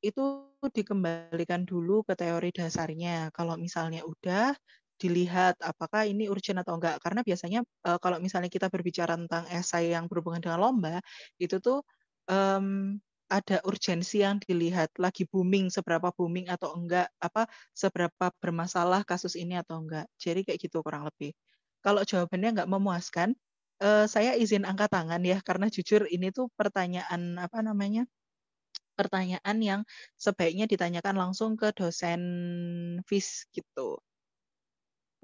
Itu dikembalikan dulu ke teori dasarnya. Kalau misalnya udah dilihat apakah ini urgent atau enggak. Karena biasanya kalau misalnya kita berbicara tentang esai yang berhubungan dengan lomba, itu tuh ada urgensi yang dilihat lagi booming, seberapa booming atau enggak, seberapa bermasalah kasus ini atau enggak. Jadi kayak gitu kurang lebih. Kalau jawabannya enggak memuaskan, saya izin angkat tangan ya, karena jujur ini tuh pertanyaan apa namanya? Pertanyaan yang sebaiknya ditanyakan langsung ke dosen FIS gitu.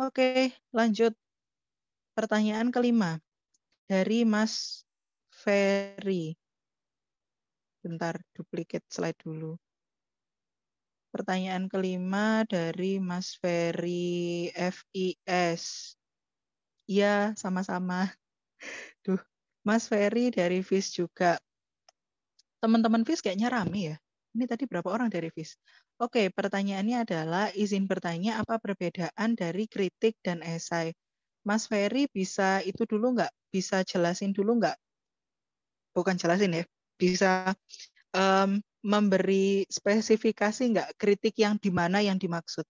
Oke, lanjut. Pertanyaan kelima dari Mas Ferry. Bentar, duplicate slide dulu. Pertanyaan kelima dari Mas Ferry FIS. Ya, sama-sama. Duh, Mas Ferry dari FIS juga. Teman-teman FIS kayaknya rame ya. Ini tadi berapa orang dari FIS? Oke, pertanyaannya adalah izin bertanya apa perbedaan dari kritik dan esai. Mas Ferry bisa itu dulu nggak? Bisa jelasin dulu nggak? Bukan jelasin ya. Bisa memberi spesifikasi nggak kritik yang di mana yang dimaksud?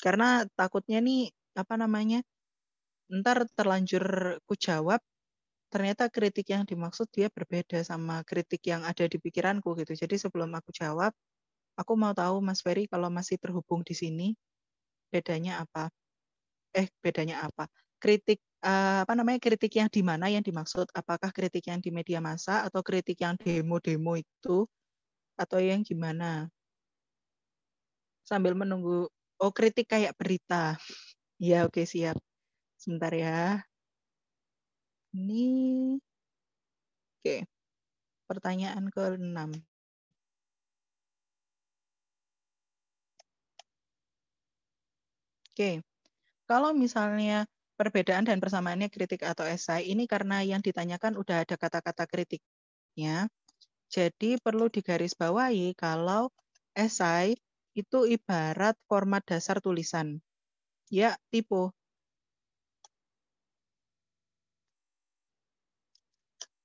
Karena takutnya nih apa namanya? Ntar terlanjur ku jawab ternyata kritik yang dimaksud dia berbeda sama kritik yang ada di pikiranku gitu. Jadi sebelum aku jawab, aku mau tahu Mas Ferry kalau masih terhubung di sini bedanya apa? Bedanya apa? Kritik apa namanya? Kritik yang di mana yang dimaksud? Apakah kritik yang di media massa atau kritik yang demo-demo itu atau yang gimana? Sambil menunggu kritik kayak berita. Ya, oke siap. Sebentar ya. Ini oke. Pertanyaan ke-6. Oke. Kalau misalnya perbedaan dan persamaannya kritik atau esai, ini karena yang ditanyakan udah ada kata-kata kritiknya. Jadi perlu digarisbawahi kalau esai itu ibarat format dasar tulisan. Ya, tipe.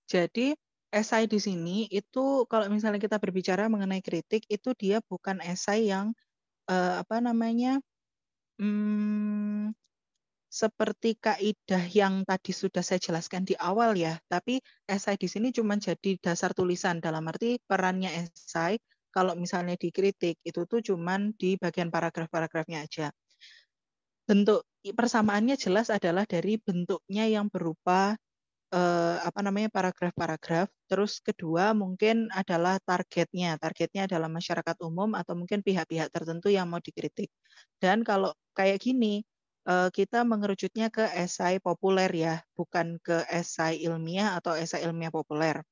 Jadi esai di sini itu kalau misalnya kita berbicara mengenai kritik itu dia bukan esai yang apa namanya seperti kaidah yang tadi sudah saya jelaskan di awal ya. Tapi esai di sini cuma jadi dasar tulisan dalam arti perannya esai Kalau misalnya dikritik, itu tuh cuman di bagian paragraf-paragrafnya aja. Bentuk persamaannya jelas adalah dari bentuknya yang berupa paragraf-paragraf. Terus kedua mungkin adalah targetnya. Targetnya adalah masyarakat umum atau mungkin pihak-pihak tertentu yang mau dikritik. Dan kalau kayak gini, kita mengerucutnya ke esai populer ya, bukan ke esai ilmiah atau esai ilmiah populer.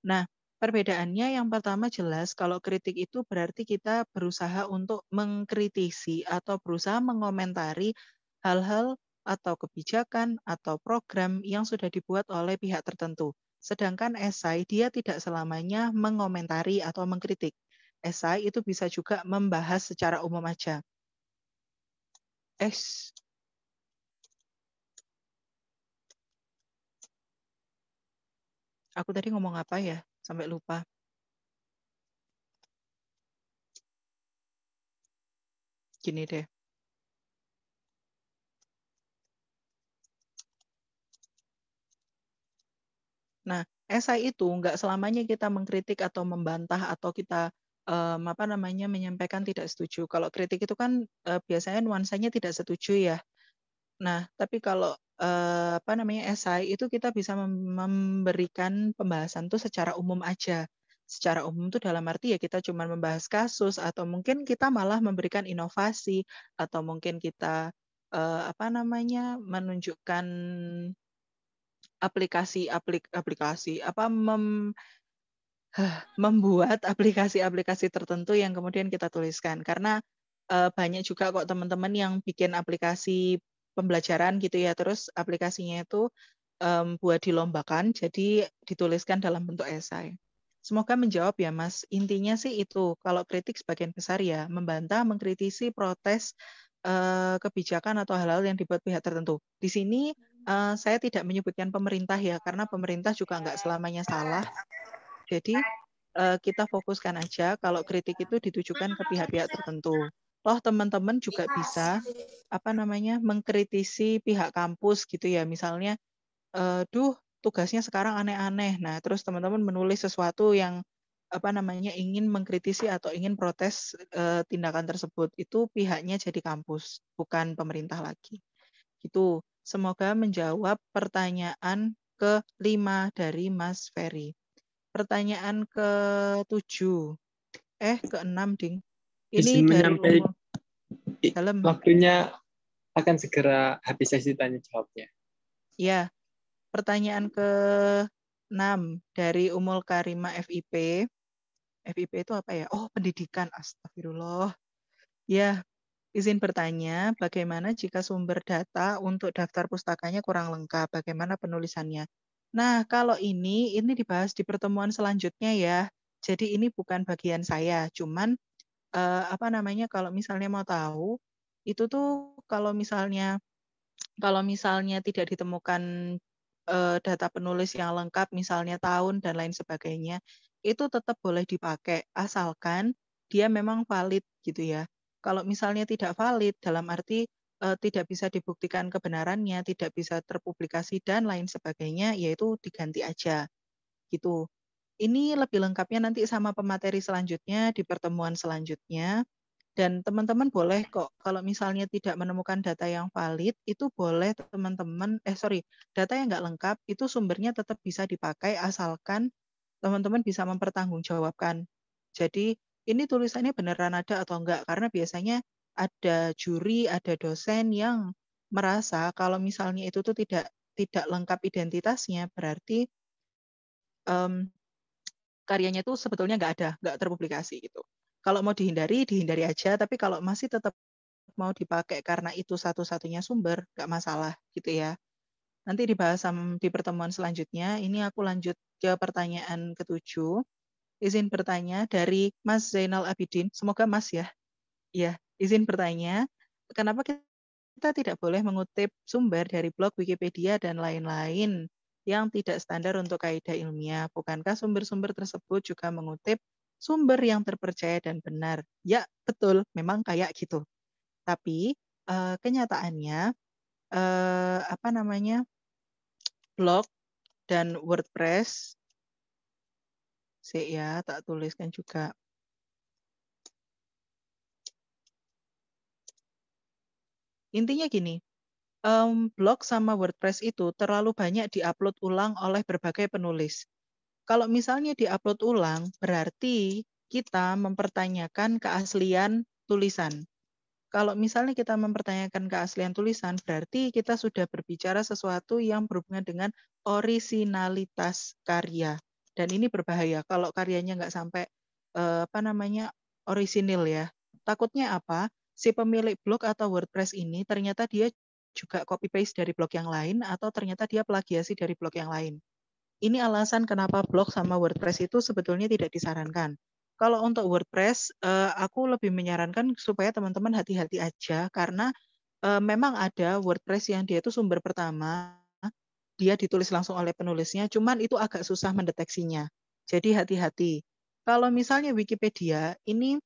Nah, perbedaannya yang pertama jelas kalau kritik itu berarti kita berusaha untuk mengkritisi atau berusaha mengomentari hal-hal atau kebijakan atau program yang sudah dibuat oleh pihak tertentu. Sedangkan esai dia tidak selamanya mengomentari atau mengkritik. Esai itu bisa juga membahas secara umum aja. Aku tadi ngomong apa ya? Sampai lupa. Gini deh. Nah, esai itu nggak selamanya kita mengkritik atau membantah atau kita menyampaikan tidak setuju. Kalau kritik itu kan biasanya nuansanya tidak setuju ya. Nah, tapi kalau esai itu kita bisa memberikan pembahasan tuh secara umum aja. Secara umum tuh dalam arti ya kita cuma membahas kasus atau mungkin kita malah memberikan inovasi atau mungkin kita menunjukkan membuat aplikasi-aplikasi tertentu yang kemudian kita tuliskan. Karena banyak juga kok teman-teman yang bikin aplikasi pembelajaran gitu ya, terus aplikasinya itu buat dilombakan, jadi dituliskan dalam bentuk esai. Semoga menjawab ya Mas. Intinya sih itu, kalau kritik sebagian besar ya membantah, mengkritisi, protes kebijakan atau hal-hal yang dibuat pihak tertentu. Di sini saya tidak menyebutkan pemerintah ya, karena pemerintah juga nggak selamanya salah. Jadi kita fokuskan aja kalau kritik itu ditujukan ke pihak-pihak tertentu. Toh teman-teman juga bisa mengkritisi pihak kampus gitu ya. Misalnya, tugasnya sekarang aneh-aneh. Nah, terus teman-teman menulis sesuatu yang ingin mengkritisi atau ingin protes tindakan tersebut. Itu pihaknya jadi kampus, bukan pemerintah lagi. Gitu. Semoga menjawab pertanyaan ke-5 dari Mas Ferry. Pertanyaan ke-7. ke-6, Ding. Ini Izin dari menyampaikan dalam. Waktunya akan segera habis sesi tanya jawabnya. Ya. Pertanyaan ke-6 dari Umul Karima FIP. FIP itu apa ya? Oh, pendidikan. Astagfirullah. Ya, izin bertanya, bagaimana jika sumber data untuk daftar pustakanya kurang lengkap? Bagaimana penulisannya? Nah, kalau ini dibahas di pertemuan selanjutnya ya. Jadi ini bukan bagian saya, cuman kalau misalnya mau tahu, itu tuh kalau misalnya tidak ditemukan data penulis yang lengkap, misalnya tahun dan lain sebagainya, itu tetap boleh dipakai asalkan dia memang valid gitu ya. Kalau misalnya tidak valid dalam arti tidak bisa dibuktikan kebenarannya, tidak bisa terpublikasi dan lain sebagainya, yaitu diganti aja gitu. Ini lebih lengkapnya nanti sama pemateri selanjutnya di pertemuan selanjutnya. Dan teman-teman boleh kok, kalau misalnya tidak menemukan data yang valid, itu boleh teman-teman, data yang nggak lengkap, itu sumbernya tetap bisa dipakai asalkan teman-teman bisa mempertanggungjawabkan. Jadi ini tulisannya beneran ada atau enggak, karena biasanya ada juri, ada dosen yang merasa kalau misalnya itu tuh tidak lengkap identitasnya, berarti karyanya tuh sebetulnya nggak terpublikasi gitu. Kalau mau dihindari aja, tapi kalau masih tetap mau dipakai karena itu satu-satunya sumber, nggak masalah gitu ya. Nanti dibahas di pertemuan selanjutnya. Ini aku lanjut ke pertanyaan ke-7. Izin bertanya dari Mas Zainal Abidin. Semoga Mas ya. Ya, izin bertanya, kenapa kita tidak boleh mengutip sumber dari blog Wikipedia dan lain-lain yang tidak standar untuk kaidah ilmiah? Bukankah sumber-sumber tersebut juga mengutip sumber yang terpercaya dan benar? Ya, betul, memang kayak gitu. Tapi kenyataannya blog dan WordPress, tak tuliskan juga. Intinya gini, blog sama WordPress itu terlalu banyak diupload ulang oleh berbagai penulis. Kalau misalnya diupload ulang, berarti kita mempertanyakan keaslian tulisan. Kalau misalnya kita mempertanyakan keaslian tulisan, berarti kita sudah berbicara sesuatu yang berhubungan dengan orisinalitas karya. Dan ini berbahaya kalau karyanya nggak sampai orisinil ya. Takutnya apa? Si pemilik blog atau WordPress ini ternyata dia juga copy paste dari blog yang lain atau ternyata dia plagiasi dari blog yang lain. Ini alasan kenapa blog sama WordPress itu sebetulnya tidak disarankan. Kalau untuk WordPress, aku lebih menyarankan supaya teman-teman hati-hati aja karena memang ada WordPress yang dia itu sumber pertama, dia ditulis langsung oleh penulisnya, cuman itu agak susah mendeteksinya. Jadi hati-hati. Kalau misalnya Wikipedia, ini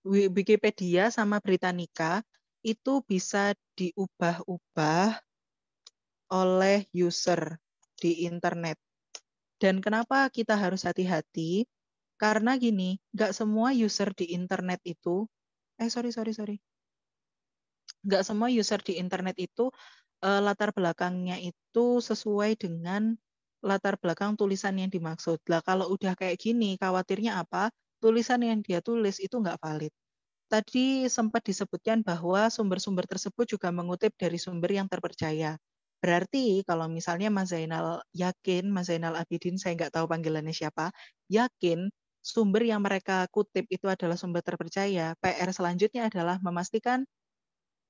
Wikipedia sama Britannica itu bisa diubah-ubah oleh user di internet. Dan kenapa kita harus hati-hati? Karena gini, nggak semua user di internet itu, nggak semua user di internet itu latar belakangnya itu sesuai dengan latar belakang tulisan yang dimaksud. Lah kalau udah kayak gini, khawatirnya apa? Tulisan yang dia tulis itu nggak valid. Tadi sempat disebutkan bahwa sumber-sumber tersebut juga mengutip dari sumber yang terpercaya. Berarti kalau misalnya Mas Zainal yakin, Mas Zainal Abidin, saya nggak tahu panggilannya siapa, yakin sumber yang mereka kutip itu adalah sumber terpercaya, PR selanjutnya adalah memastikan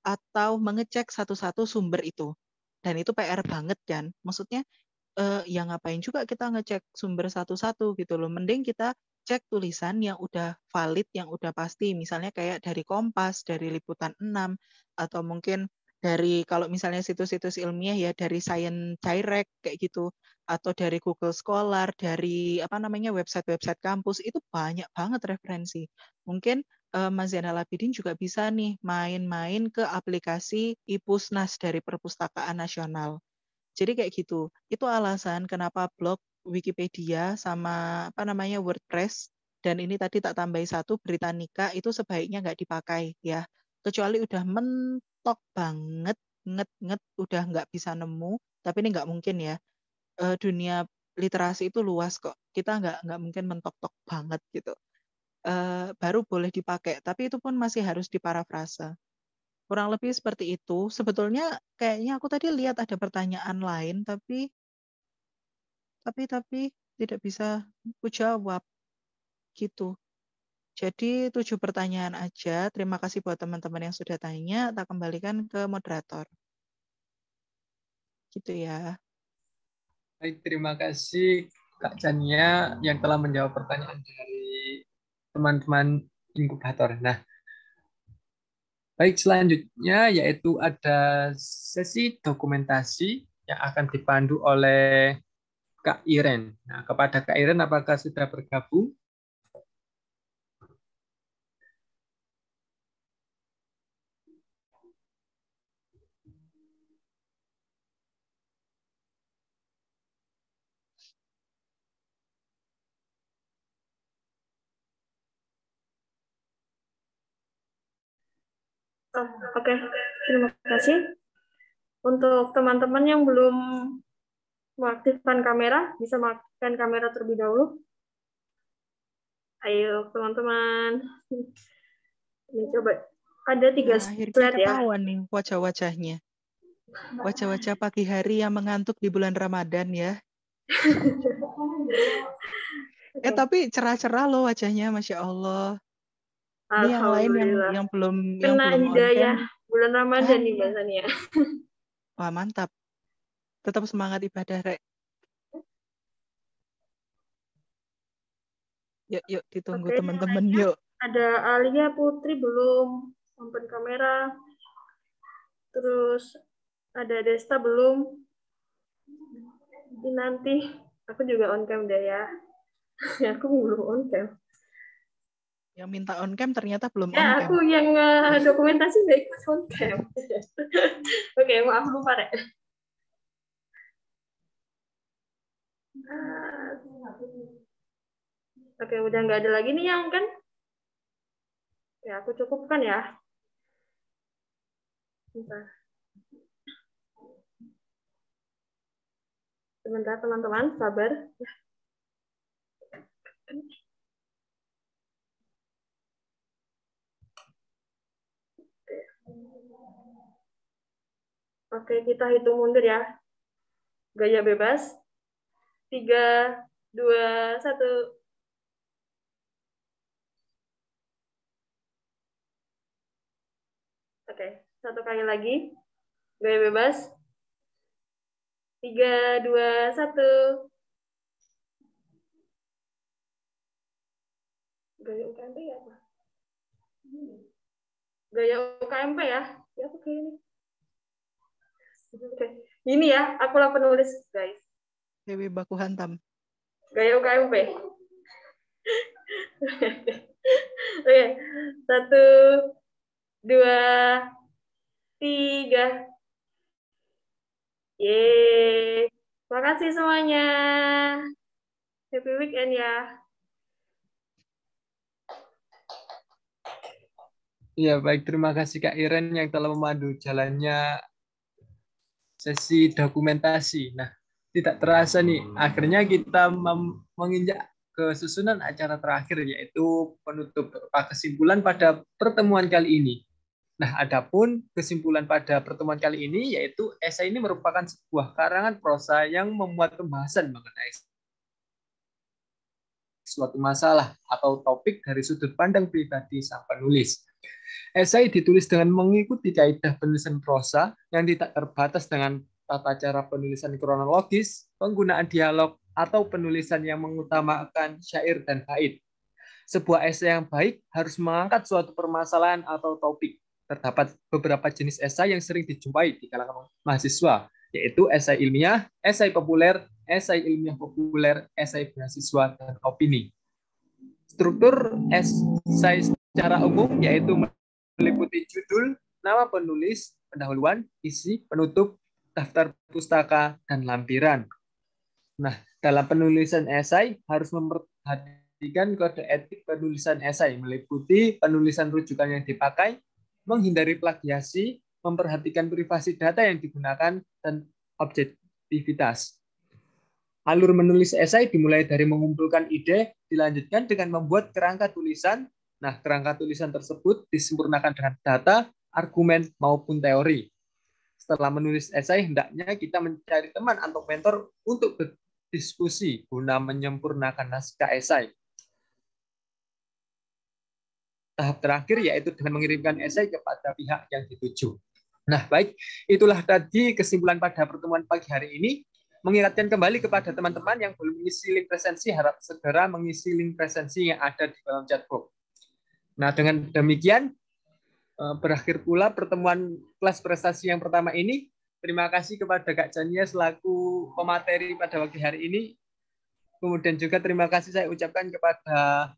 atau mengecek satu-satu sumber itu. Dan itu PR banget kan. Maksudnya ya ngapain juga kita ngecek sumber satu-satu gitu loh. Mending kita cek tulisan yang udah valid, yang udah pasti. Misalnya kayak dari Kompas, dari Liputan 6, atau mungkin dari kalau misalnya situs-situs ilmiah ya dari Science Direct kayak gitu, atau dari Google Scholar, dari website-website kampus itu banyak banget referensi. Mungkin Mas Zainal Abidin juga bisa nih main-main ke aplikasi IPUSNAS dari Perpustakaan Nasional. Jadi kayak gitu. Itu alasan kenapa blog Wikipedia sama WordPress dan ini tadi tak tambahi satu Britannica itu sebaiknya nggak dipakai ya. Kecuali udah mentok banget, nget udah nggak bisa nemu. Tapi ini nggak mungkin ya. Dunia literasi itu luas kok. Kita nggak mungkin mentok-tok banget gitu. Baru boleh dipakai. Tapi itu pun masih harus diparafrase. Kurang lebih seperti itu. Sebetulnya kayaknya aku tadi lihat ada pertanyaan lain, tapi tidak bisa aku jawab gitu. Jadi 7 pertanyaan aja. Terima kasih buat teman-teman yang sudah tanya. Tak kembalikan ke moderator. Gitu ya. Baik, terima kasih Kak Jania yang telah menjawab pertanyaan dari teman-teman inkubator. Nah, baik selanjutnya yaitu ada sesi dokumentasi yang akan dipandu oleh Kak Iren. Nah, kepada Kak Iren, apakah sudah bergabung? Oh, oke. Terima kasih. Untuk teman-teman yang belum mengaktifkan kamera, bisa mengaktifkan kamera terlebih dahulu. Ayo, teman-teman. Ini coba. Ada 3 Nah, akhirnya slide ya. ketahuan nih wajah-wajahnya. Wajah-wajah pagi hari yang mengantuk di bulan Ramadan ya. Oke. Tapi cerah-cerah loh wajahnya, Masya Allah. Ini yang lain Alhamdulillah. yang belum Kena on hidayah cam. bulan Ramadan nih bahasanya. Wah, mantap. Tetap semangat ibadah, Rek. Yuk, ditunggu Oke, teman-teman, yuk. ada Alia Putri belum open kamera. Terus ada Desta belum. Ini nanti aku juga on cam deh ya. Aku belum on cam. Yang minta on cam ternyata belum on Ya, cam. aku yang dokumentasi nggak ikut on cam. Oke, maaf lupa Rek. Oke, udah nggak ada lagi nih yang kan? Ya, aku cukupkan ya. Bentar. Sebentar teman-teman, sabar. Oke, kita hitung mundur ya. Gaya bebas. 3, 2, 1. Oke, satu kali lagi. Gaya bebas. 3, 2, 1. Gaya UKMP ya apa? Gaya UKMP ya? Ya aku kayak ini. Oke. Ini ya, akulah penulis, guys. Dewi baku hantam. Gaya UKMP. Oke, 1, 2, 3. Yeay. Makasih semuanya. Happy weekend ya. Iya, baik. Terima kasih Kak Iren yang telah memandu jalannya sesi dokumentasi. Nah, tidak terasa nih, akhirnya kita menginjak ke susunan acara terakhir, yaitu penutup kesimpulan pada pertemuan kali ini. Nah, adapun kesimpulan pada pertemuan kali ini, yaitu esai ini merupakan sebuah karangan prosa yang memuat pembahasan mengenai suatu masalah atau topik dari sudut pandang pribadi sang penulis. Esai ditulis dengan mengikuti kaidah penulisan prosa yang tidak terbatas dengan tata cara penulisan kronologis, penggunaan dialog, atau penulisan yang mengutamakan syair dan bait. Sebuah esai yang baik harus mengangkat suatu permasalahan atau topik. Terdapat beberapa jenis esai yang sering dijumpai di kalangan mahasiswa, yaitu esai ilmiah, esai populer, esai ilmiah populer, esai beasiswa, dan opini. Struktur esai secara umum yaitu meliputi judul, nama penulis, pendahuluan, isi, penutup, daftar pustaka, dan lampiran. Nah, dalam penulisan esai harus memperhatikan kode etik penulisan esai, meliputi penulisan rujukan yang dipakai, menghindari plagiasi, memperhatikan privasi data yang digunakan, dan objektivitas. Alur menulis esai dimulai dari mengumpulkan ide, dilanjutkan dengan membuat kerangka tulisan. Nah, kerangka tulisan tersebut disempurnakan dengan data, argumen, maupun teori. Setelah menulis esai, hendaknya kita mencari teman atau mentor untuk berdiskusi guna menyempurnakan naskah esai. Tahap terakhir yaitu dengan mengirimkan esai kepada pihak yang dituju. Nah, baik, itulah tadi kesimpulan pada pertemuan pagi hari ini. Mengingatkan kembali kepada teman-teman yang belum mengisi link presensi, harap segera mengisi link presensi yang ada di kolom chatbox. Nah, dengan demikian, berakhir pula pertemuan kelas prestasi yang pertama ini. Terima kasih kepada Kak Jania selaku pemateri pada pagi hari ini. Kemudian juga terima kasih saya ucapkan kepada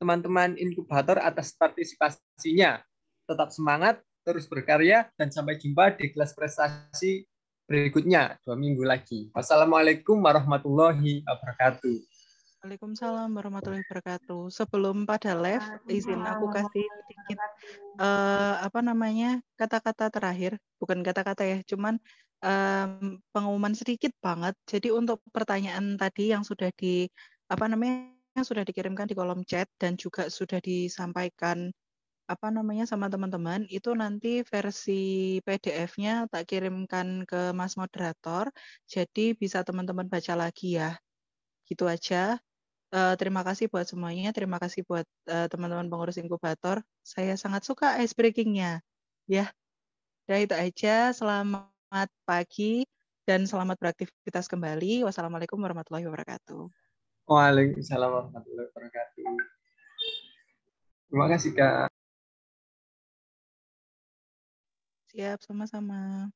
teman-teman inkubator atas partisipasinya. Tetap semangat, terus berkarya, dan sampai jumpa di kelas prestasi berikutnya 2 minggu lagi. Wassalamualaikum warahmatullahi wabarakatuh. Waalaikumsalam warahmatullahi wabarakatuh. Sebelum pada live, izin aku kasih sedikit kata-kata terakhir, bukan kata-kata ya, cuman pengumuman sedikit banget. Jadi untuk pertanyaan tadi yang sudah sudah dikirimkan di kolom chat dan juga sudah disampaikan sama teman-teman, itu nanti versi PDF-nya tak kirimkan ke Mas Moderator, jadi bisa teman-teman baca lagi ya. Gitu aja. Terima kasih buat semuanya, terima kasih buat teman-teman pengurus inkubator. Saya sangat suka ice breaking-nya. Ya, udah itu aja. Selamat pagi dan selamat beraktivitas kembali. Wassalamualaikum warahmatullahi wabarakatuh. Waalaikumsalam warahmatullahi wabarakatuh. Terima kasih, Kak. Siap, sama-sama.